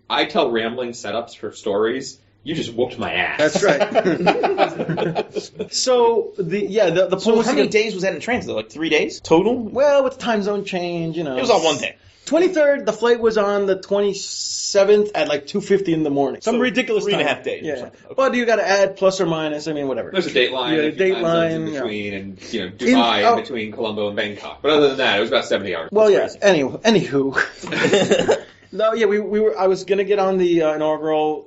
I tell rambling setups for stories. You just whooped my ass. That's right. So the point So was how to many get- days was that in transit? Like 3 days total? well, with the time zone change, It was all one day. 23rd, the flight was on the 27th at like 2:50 in the morning. Some So ridiculous 3.5 time. days or Yeah, something. Okay. but you got to add plus or minus. I mean, whatever. There's a dateline, Yeah, a few time zones dateline, in yeah. between, and Dubai in between Colombo and Bangkok. But other than that, it was about 70 hours. Well, yeah. crazy. Anywho. No, yeah, we were. I was gonna get on the inaugural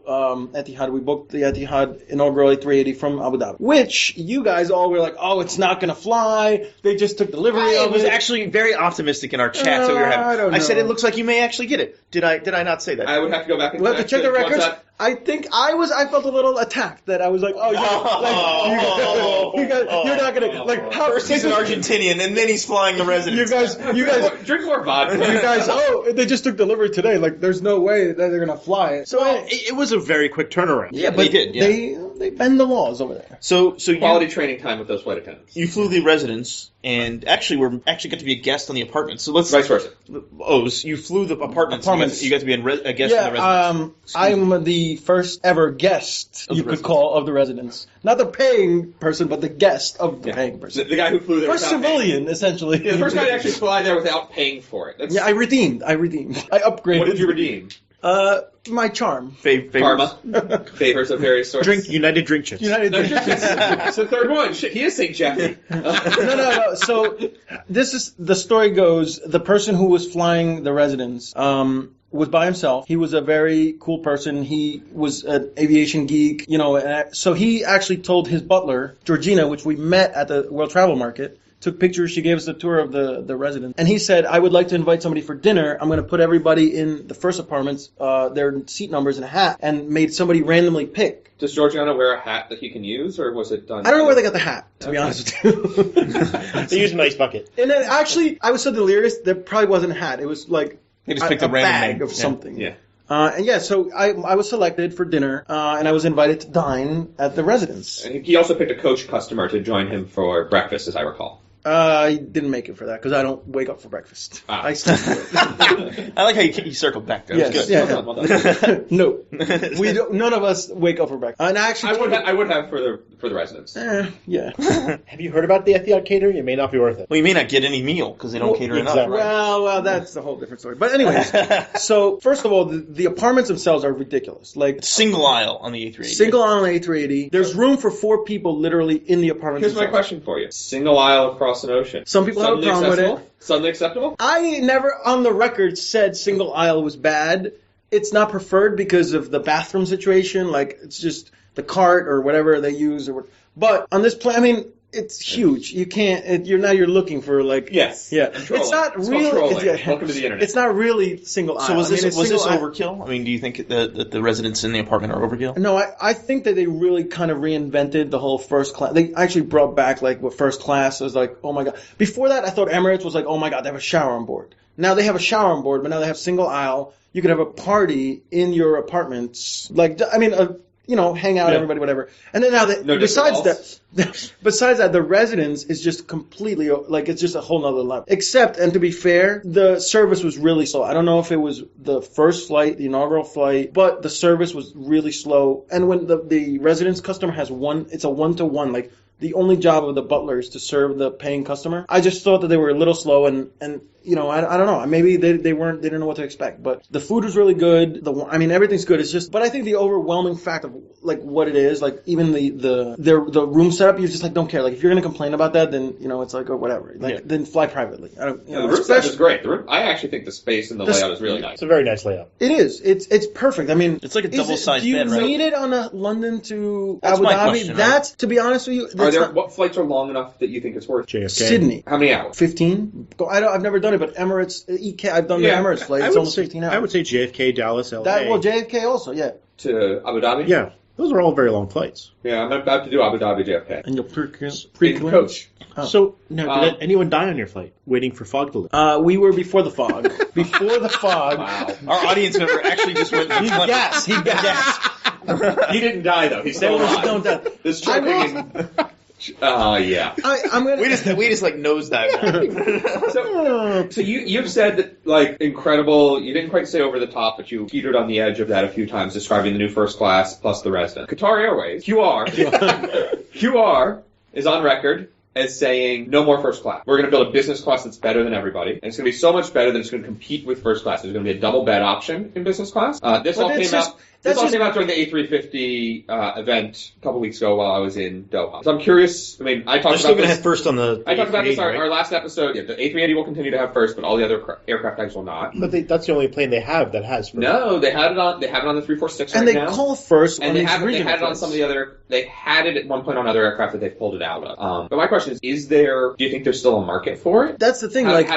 Etihad. We booked the Etihad inaugural A380 from Abu Dhabi, which you guys all were like, "Oh, it's not gonna fly." They just took delivery I of was it. actually very optimistic in our chats that we were having. I don't know. said it looks like you may actually get it. Did I not say that? I would have to go back and We'll have to check the once records. that- I think I felt a little attacked that I was like, "Oh, you guys, you're not gonna like how First he's an Argentinian, and then he's flying the residence. you guys." drink more vodka. You guys, they just took delivery today. Like, there's no way that they're gonna fly it. So, Well, it was a very quick turnaround. Yeah, but they did. Yeah. they bend the laws over there. So Quality training time with those flight attendants. you flew the residence, and actually got to be a guest on the apartment. So let's Vice versa. you flew the apartments. Apartments. You got to be a guest on the residence. I'm the first ever guest Of you the could residence. call of the residence. Not the paying person, but the guest of the paying person. The guy who flew there First without paying. civilian, essentially. Yeah, the first guy to actually fly there without paying for it. That's, Yeah, I redeemed. I upgraded. what did you redeem? My charm. Favors. Karma. Favors of various sorts. United Drink Chips. United No, it's the third one. Shit, he is St. Jeffy. no. So the story goes, the person who was flying the residence was by himself. He was a very cool person. He was an aviation geek, so he actually told his butler, Georgina, which we met at the World Travel Market, took pictures. She gave us the tour of the residence. And he said, I would like to invite somebody for dinner. I'm going to put everybody in the first apartments, their seat numbers and a hat, and made somebody randomly pick. Does Georgiana wear a hat that he can use, or was it done? I don't know where they got the hat, to be honest with you. They used an ice bucket. And then actually, I was so delirious, there probably wasn't a hat. It was like They just picked a random bag name. of Yeah. something. Yeah. So I was selected for dinner, and I was invited to dine at the residence. And he also picked a coach customer to join him for breakfast, as I recall. I didn't make it for that because I don't wake up for breakfast. Ah. I sleep for it. I like how you circled back there. That's Yes, good. yeah. Well done. No, we don't, none of us wake up for breakfast. And I actually, I would have for the residents. yeah. Have you heard about the Etihad catering? It may not be worth it. Well, you may not get any meal because they don't cater enough. exactly. Well, that's a whole different story. But anyways, so first of all, the apartments themselves are ridiculous. Like Single aisle on the A380. single aisle on A380. There's room for 4 people literally in the apartment. Here's my themselves. question for you: single aisle across an ocean. Some people have a Suddenly problem with acceptable? it. Suddenly acceptable? I never on the record said single aisle was bad. It's not preferred because of the bathroom situation. Like, it's just the cart or whatever they use. But on this plan, I mean, it's huge. You can't. You're looking for like. Yes. Yeah. And trolling. It's not It's really. called trolling. It's, Welcome to the internet. It's not really single aisle. So was I mean, this it's was this single aisle. overkill? I mean, do you think that the residents in the apartment are overkill? No, I think that they really kind of reinvented the whole first class. They actually brought back like what first class was like. Oh my god! Before that, I thought Emirates was like, oh my god, they have a shower on board. Now they have a shower on board, but now they have single aisle. You could have a party in your apartments. Like, I mean, hang out, Yeah. everybody, whatever. And then now, No besides different that, the residence is just completely like it's just a whole nother level. Except, and to be fair, the service was really slow. I don't know if it was the first flight, the inaugural flight, but the service was really slow. And when the residence customer has it's a 1-to-1, like. The only job of the butler is to serve the paying customer. I just thought that they were a little slow and I don't know. Maybe they didn't know what to expect. But the food was really good. Everything's good. It's just, but I think the overwhelming fact of like what it is, like even the room setup, you just like don't care. Like if you're gonna complain about that, then it's like or whatever. Like then fly privately. I don't. The room setup is great. I actually think the space and the layout is really nice. It's a very nice layout. It is. It's perfect. I mean, It's like a double-sized Do you bed, right? need it on a London to That's Abu my Dhabi? question, right? That's to be honest with you. That's not, What flights are long enough that you think it's worth? JFK. Sydney. How many hours? 15. I've never done it, but Emirates, EK, I've done Yeah, the Emirates flight. I It's would almost say, 15 hours. I would say JFK, Dallas, LA. JFK also, yeah. To Abu Dhabi? Yeah. Those are all very long flights. Yeah, I'm about to do Abu Dhabi JFK. And you'll In coach. Oh. So, now, did anyone die on your flight waiting for fog to lift? We were before the fog. Before the fog. Wow. Our audience member actually just went. He gasped. He gasped. He didn't die though. He's still There was alive. no death. This choking in. Yeah. I'm gonna. We just like nosedive. So you've said that like incredible. You didn't quite say over the top, but you teetered on the edge of that a few times, describing the new first class plus the resident. Qatar Airways QR is on record as saying no more first class. We're going to build a business class that's better than everybody, and it's going to be so much better that it's going to compete with first class. There's going to be a double bed option in business class. This all came out during the A350 event a couple weeks ago while I was in Doha. So I'm curious. I mean, I talked about this. first on the. I talked about this right? our last episode. Yeah, the A380 will continue to have first, but all the other aircraft types will not. But that's the only plane they have that has first. No, they have it on the 346 and right they now. call first. And on they these had it regional on flights. some of the other. They had it at one point on other aircraft that they've pulled it out of. But my question is there? Do you think there's still a market for it? That's the thing. How like, do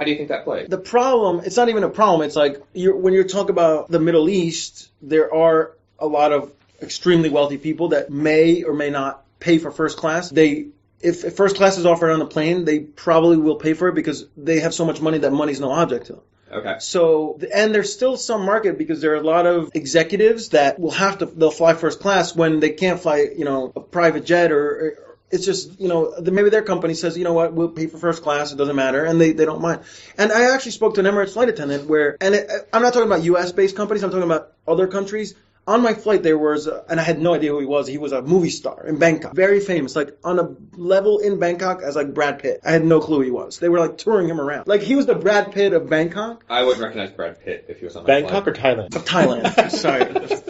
you think that plays? the problem, it's not even a problem. It's like when you're talking about the Middle East, there are a lot of extremely wealthy people that may or may not pay for first class. If first class is offered on the plane, they probably will pay for it because they have so much money that money's no object to them. Okay. So, and there's still some market because there are a lot of executives that they'll fly first class when they can't fly, a private jet or it's just, maybe their company says, you know what, we'll pay for first class, it doesn't matter, and they don't mind. And I actually spoke to an Emirates flight attendant I'm not talking about U.S.-based companies, I'm talking about other countries. On my flight, there was, and I had no idea who he was a movie star in Bangkok. Very famous, like on a level in Bangkok as like Brad Pitt. I had no clue who he was. They were like touring him around. Like he was the Brad Pitt of Bangkok. I wouldn't recognize Brad Pitt if he was on my Bangkok flight. or Thailand? Of Thailand.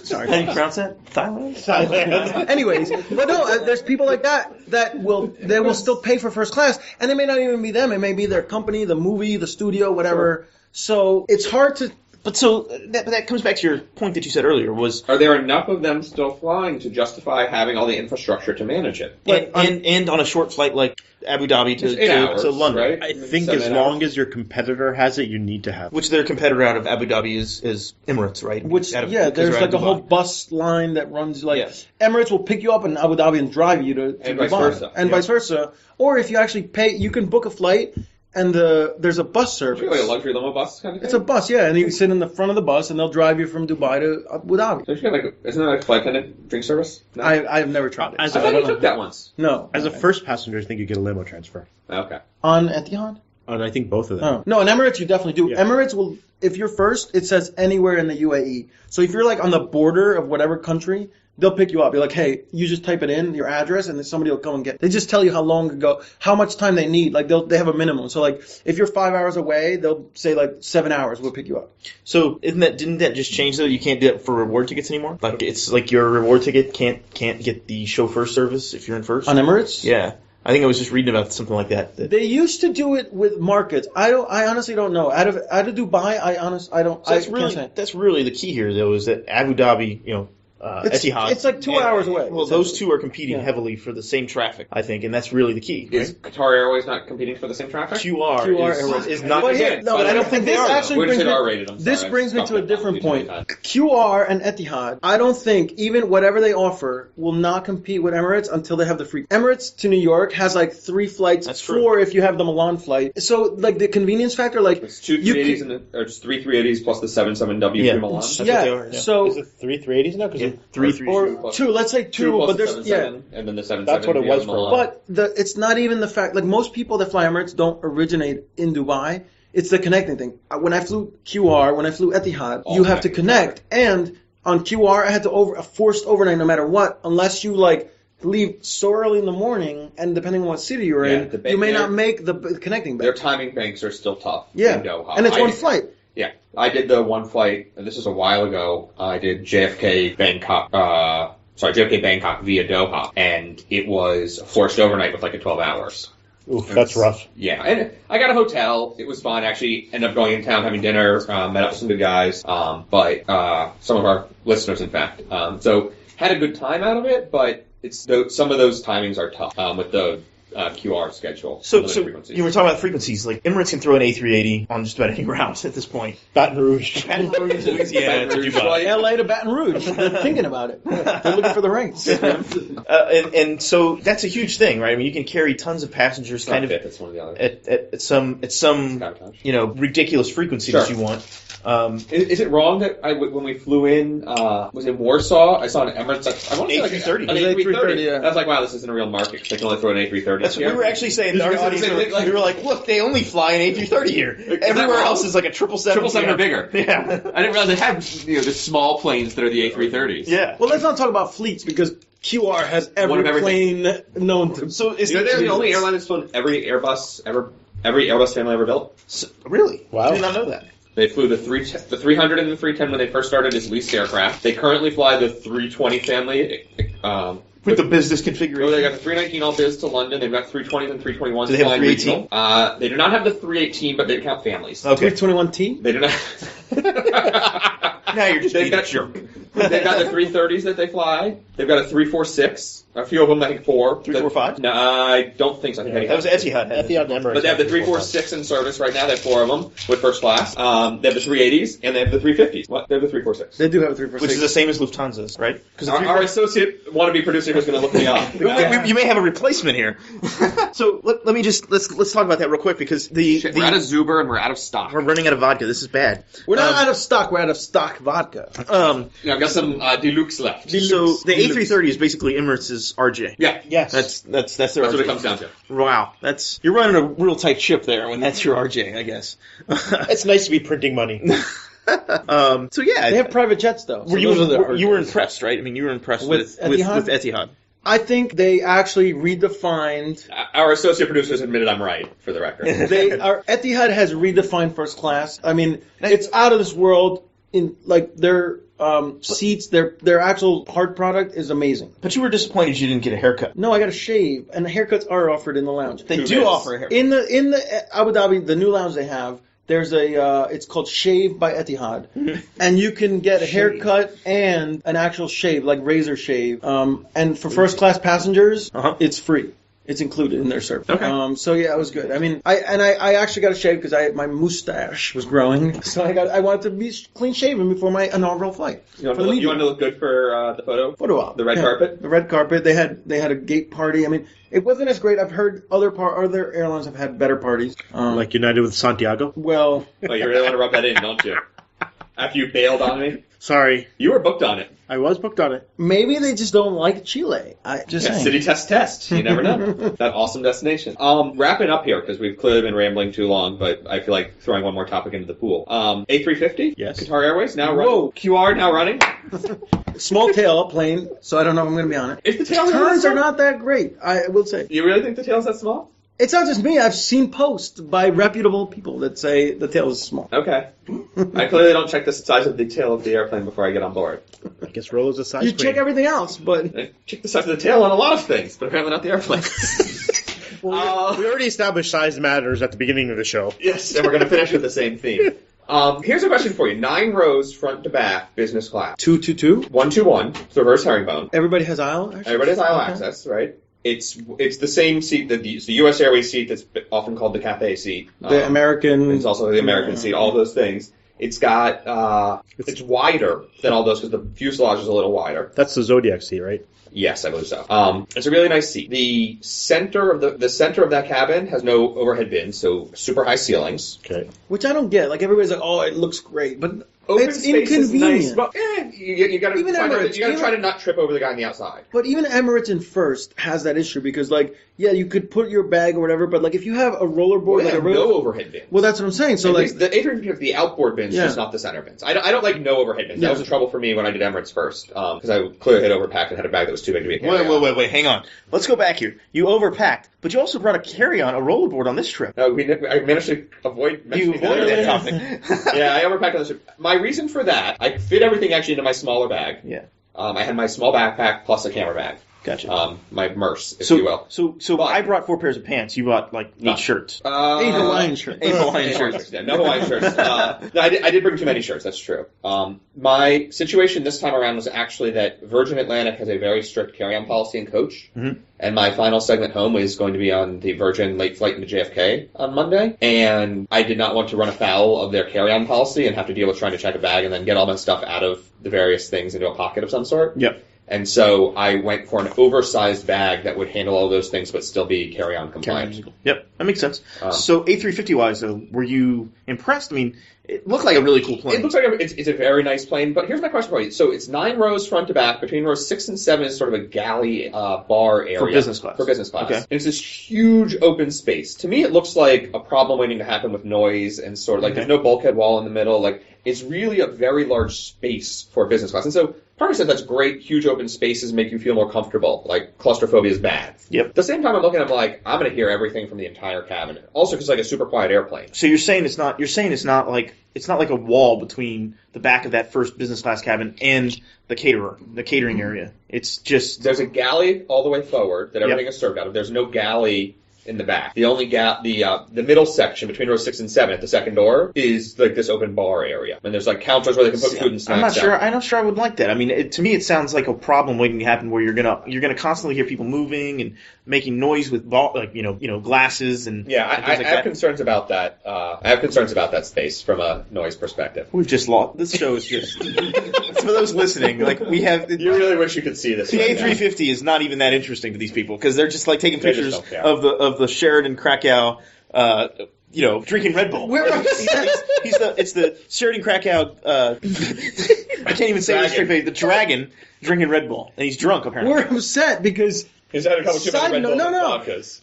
Sorry. How do you pronounce that? Thailand? Thailand. Anyways, but no, there's people like that will still pay for first class, and it may not even be them. It may be their company, the movie, the studio, whatever. Sure. So it's hard to. But so that comes back to your point that you said earlier was. Are there enough of them still flying to justify having all the infrastructure to manage it? And on a short flight like Abu Dhabi It's 8 hours, to London, right? I think 7 as long as your competitor has it, you need to have it. which their competitor out of Abu Dhabi is Emirates, right? Which Because there's they're like out a of whole Dubai. bus line that runs like Yes. Emirates will pick you up in Abu Dhabi and drive you to And Dubai, vice versa. and vice versa. Or if you actually pay, you can book a flight and there's a bus Is service. it like a luxury limo bus kind of thing? It's a bus, yeah, and you sit in the front of the bus and they'll drive you from Dubai to Abu Dhabi. So you got isn't that like a flight attendant drink service? No? I've never tried it. As I a, thought you took that once. No. as a first passenger, I think you get a limo transfer. Okay. On Etihad? And I think both of them. Oh. No, in Emirates you definitely do. Yeah. Emirates will, if you're first, it says anywhere in the UAE. So if you're like on the border of whatever country, they'll pick you up. You're like, hey, you just type it in, your address, and then somebody will come and get it. They just tell you how much time they need. Like they have a minimum. So like if you're 5 hours away, they'll say like 7 hours, we'll pick you up. So didn't that just change though? You can't do it for reward tickets anymore. Like it's like your reward ticket can't get the chauffeur service if you're in first. On Emirates? Yeah, I think I was just reading about something like that. They used to do it with markets. I honestly don't know. Out of Dubai, I can't say. That's really the key here though, is that Abu Dhabi, Etihad. It's like 2 hours away. Well, those two are competing heavily for the same traffic, I think, and that's really the key. Is Qatar Airways not competing for the same traffic? QR is not. But here, no, but I don't think they are. We're just R-rated. I'm sorry. This brings me to a different point. Times. QR and Etihad, I don't think even whatever they offer will not compete with Emirates until they have the free. Emirates to New York has like 3 flights, That's true. 4 if you have the Milan flight. So like the convenience factor, like It's two you 380s or just 3 380s plus the 77W Yeah. from Milan. That's what they are, yeah. So Is it 3 380s now? Because or 2, let's say 2, plus but the there's 77, and then the 77. That's what it was for a while. But it's not even the fact, like most people that fly Emirates don't originate in Dubai. It's the connecting thing. When I flew QR, when I flew Etihad, All you have to connected. connect. And on QR, I had to a forced overnight no matter what, unless you like leave so early in the morning, and depending on what city you're Yeah, in, you may not make the connecting Their bank. timing banks are still tough. Yeah, in Doha. and it's one flight. Yeah, I did the one flight, and this was a while ago. I did JFK Bangkok via Doha, and it was a forced overnight with like a 12 hours. Oof, that's rough. Yeah, and I got a hotel. It was fun. Actually, ended up going in town, having dinner, met up with some good guys, but some of our listeners, in fact. So had a good time out of it, but some of those timings are tough with the QR schedule. So limited frequencies. you were talking about frequencies. Like Emirates can throw an A380 on just about any route at this point. Baton Rouge. Baton Rouge, Louisiana, Baton Rouge, Dubai. LA to Baton Rouge. They're thinking about it. They're looking for the rates. And so that's a huge thing, right? I mean, you can carry tons of passengers kind of That's one of the other. at some Sabotage. ridiculous frequency that Sure. you want. Is it wrong that when we flew in, was in Warsaw, I saw an Emirates, I want to say like A330. an It was A330. A330, yeah. I was like, wow, this isn't a real market because they can only throw an A330 That's here. what we were actually saying. Our I was gonna audience, say, like- we were like, look, they only fly an A330 here. Everywhere else is like a 777. 777 or bigger. Yeah. I didn't realize they had the small planes that are the A330s. Yeah. Well, let's not talk about fleets because QR has One every of everything. plane known to. So is You know, they're the only airline that's flown every Airbus family ever built. Really? Wow. I did not know that. They flew the 300 and the 310 when they first started as leased aircraft. They currently fly the 320 family. With the business Oh, configuration. they got the 319 all biz to London. They've got 320s and 321s. Do they have a flying 318? regional. They do not have the 318, but they count families. Okay. 321T? They do not. Now you're just They've being a got jerk. They've got the 330s that they fly. They've got a 346. A few of them, I think 4. 345? No, I don't think so. I think That was Etihad. Etihad and Emirates. But they have the 346 in service right now. They have 4 of them with first class. They have the 380s and they have the 350s. What? They have the 346. They do have a 346. Which is the same as Lufthansa's, right? Because Our associate wannabe producer who's going to look me up. you may have a replacement here. So let me just let's talk about that real quick because We're out of Zuber and we're out of stock. we're running out of vodka. This is bad. We're not out of stock. We're out of stock vodka. I've got some Deluxe left. So the A330 is basically Emirates' RJ. Yeah. Yes. That's their That's RJ. what it comes down to. Wow, you're running a real tight ship there when that's your RJ, I guess. It's nice to be printing money. So yeah, They have private jets though. So those are the you were RJs. impressed, right? I mean, you were impressed With with Etihad? Etihad. I think they actually redefined. Our associate producers admitted I'm right, for the record. Etihad has redefined first class. I mean, it's out of this world. In like their seats, their actual hard product is amazing. But you were disappointed you didn't get a haircut. No, I got a shave, and the haircuts are offered in the lounge. They Who do is? offer a haircut. In the Abu Dhabi, the new lounge they have, there's it's called Shave by Etihad, and you can get a haircut and an actual shave, like razor shave. And for first class passengers, it's free. It's included in their service. Okay. So yeah, it was good. I mean, I actually got a shave because my mustache was growing, so I wanted to be clean shaven before my inaugural flight. You want to look good for the photo? Photo op. The red carpet? The red carpet. They had a gate party. I mean, it wasn't as great. I've heard other airlines have had better parties. Like United with Santiago. Well, Oh, you really want to rub that in, don't you? After you bailed on me? Sorry. You were booked on it. I was booked on it. maybe they just don't like Chile. Saying. City test. You never know. That awesome destination. Wrapping up here, because we've clearly been rambling too long, but I feel like throwing one more topic into the pool. A350? Yes. Qatar Airways now running. Whoa. QR now running. Small tail plane, so I don't know if I'm going to be on it. Is the tail really Turns that are small? not that great, I will say. You really think the tail's that small? It's not just me. I've seen posts by reputable people that say the tail is small. Okay. I clearly don't check the size of the tail of the airplane before I get on board. I guess Rollo's a size You queen. check everything else, but I check the size of the tail on a lot of things, but apparently not the airplane. We already established size matters at the beginning of the show. Yes, and we're going to finish with the same theme. Here's a question for you. 9 rows front to back, business class. 222. 121, it's reverse herringbone. Everybody has aisle. Actually? Everybody has aisle Okay. access, right? It's the same seat that the U.S. Airways seat that's often called the Cathay seat. The American. It's also the American seat. All those things. It's got it's wider than all those because the fuselage is a little wider. That's the Zodiac seat, right? Yes, I believe so. It's a really nice seat. The center of that cabin has no overhead bins, so super high ceilings. Okay. Which I don't get. Like everybody's like, oh, it looks great, but Open it's space is inconvenient. nice. Well, you gotta Even Emirates, try to not trip over the guy on the outside. But even Emirates in first has that issue because, like, yeah, you could put your bag or whatever, but like if you have a rollerboard, They like have a no overhead bins. well, that's what I'm saying. So At like, least the A350, the outboard bins, Yeah. just not the center bins. I don't like no overhead bins. Yeah. That was the trouble for me when I did Emirates first, because I clearly had overpacked and had a bag that was too big to be a carry-on. Wait, hang on. Let's go back here. You overpacked, but you also brought a carry-on, a rollerboard on this trip. No, I managed to avoid You mentioning avoided that earlier. topic. Yeah, I overpacked on this trip. My reason for that, I fit everything actually into my smaller bag. Yeah. I had my small backpack plus a camera bag. Gotcha. My merce, if you will. So But- I brought 4 pairs of pants. You bought like 8 shirts. 8 Hawaiian shirts. 8 Hawaiian Hawaiian shirts. Yeah, no Hawaiian shirts. No, I did bring too many shirts. That's true. My situation this time around was actually that Virgin Atlantic has a very strict carry-on policy in coach, and my final segment home is going to be on the Virgin late flight into JFK on Monday, and I did not want to run afoul of their carry-on policy and have to deal with trying to check a bag and then get all my stuff out of the various things into a pocket of some sort. Yep. And so I went for an oversized bag that would handle all those things but still be carry-on compliant. Yep, that makes sense. So A350-wise, though, were you impressed? I mean, it looked like a really cool plane. It looks like it's a very nice plane, but here's my question for you. So it's 9 rows front to back. Between rows 6 and 7 is sort of a galley bar area. For business class. For business class. Okay. And it's this huge open space. To me, it looks like a problem waiting to happen with noise and sort of like there's no bulkhead wall in the middle. Like, it's really a very large space for business class. And so part of me said that's great. Huge open spaces make you feel more comfortable. Like, claustrophobia is bad. Yep. At the same time, I'm looking, I'm like, I'm going to hear everything from the entire cabin. Also, because it's like a super quiet airplane. So you're saying it's not like a wall between the back of that first business class cabin and the catering area. It's just There's a galley all the way forward that everything is served out of. There's no galley in the back. The only the middle section between rows 6 and 7 at the second door is like this open bar area. And there's like counters where they can put food and snacks I'm not sure. out. I'm not sure I would like that. I mean, to me, it sounds like a problem waiting to happen where you're gonna constantly hear people moving and making noise with glasses and Yeah, and I things like have that. concerns about that. I have concerns about that space from a noise perspective. We've just lost. This show is just for those listening. Like we have. You really wish you could see this. The right now. A350 is not even that interesting to these people because they're just like taking They just pictures don't care. of the Sheridan Krakow, drinking Red Bull. It's the Sheridan Krakow. I can't even say it straight face. The Dragon drinking Red Bull, and he's drunk apparently. We're upset because He's had a couple too many Side Red note- Bulls no, and no. vodkas.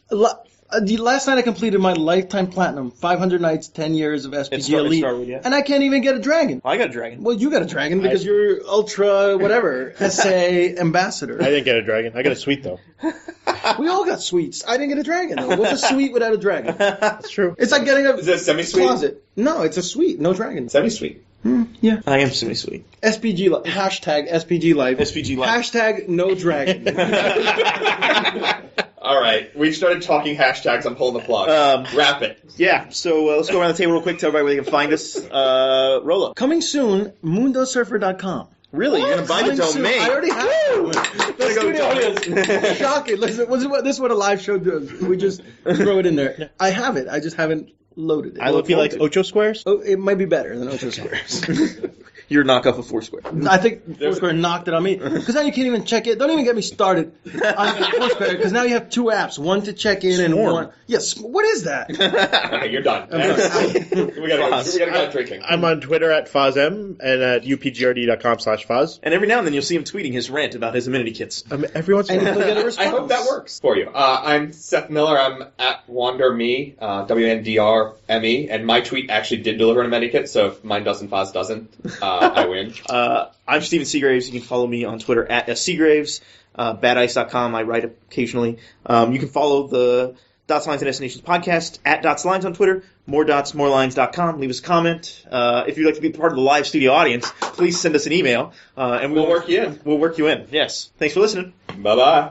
The last night I completed my lifetime platinum, 500 nights, 10 years of It's SPG Elite, Starwood, yeah. and I can't even get a dragon. I got a Dragon. Well, you got a dragon because you're ultra whatever SA ambassador. I didn't get a dragon. I got a sweet though. We all got sweets. I didn't get a dragon though. What's a sweet without a dragon? That's true. It's like getting a Is that semi-sweet? closet. No, it's a sweet, no dragon. Semi-sweet. Yeah. I am semi-sweet. SPG life. Hashtag SPG life. SPG life. Hashtag no dragon. All right, we started talking hashtags. I'm pulling the plug. Wrap it. Yeah, so let's go around the table real quick. Tell everybody where they can find us. Rolo. Coming soon, mundosurfer.com. Really? You're going to buy the Coming soon. domain? I already have. Gotta go It's shocking. Listen, this is what a live show does. We just throw it in there. I have it. I just haven't loaded it. I look like Ocho Squares. Oh, it might be better than Ocho Squares. Your knockoff of Foursquare. I think Foursquare knocked it on me. Because now you can't even check it. Don't even get me started on Foursquare. Because now you have 2 apps. One to check in and Swarm. one. Yes. What is that? Okay, you're done. we gotta go drinking. I'm on Twitter at FozM and at upgrd.com/Foz. And every now and then you'll see him tweeting his rant about his amenity kits. Every once in a And while. he'll get a I response. hope that works for you. I'm Seth Miller. I'm at WanderMe, WNDRME, and my tweet actually did deliver an amenity so if mine doesn't, Foz doesn't, I win. I'm Steven Seagraves. You can follow me on Twitter at SSeagraves. Badice.com. I write occasionally. You can follow the Dots, Lines, and Destinations podcast at Dots Lines on Twitter. MoreDotsMoreLines.com. Leave us a comment. If you'd like to be part of the live studio audience, please send us an email. And We'll work you in. We'll work you in. Yes. Thanks for listening. Bye-bye.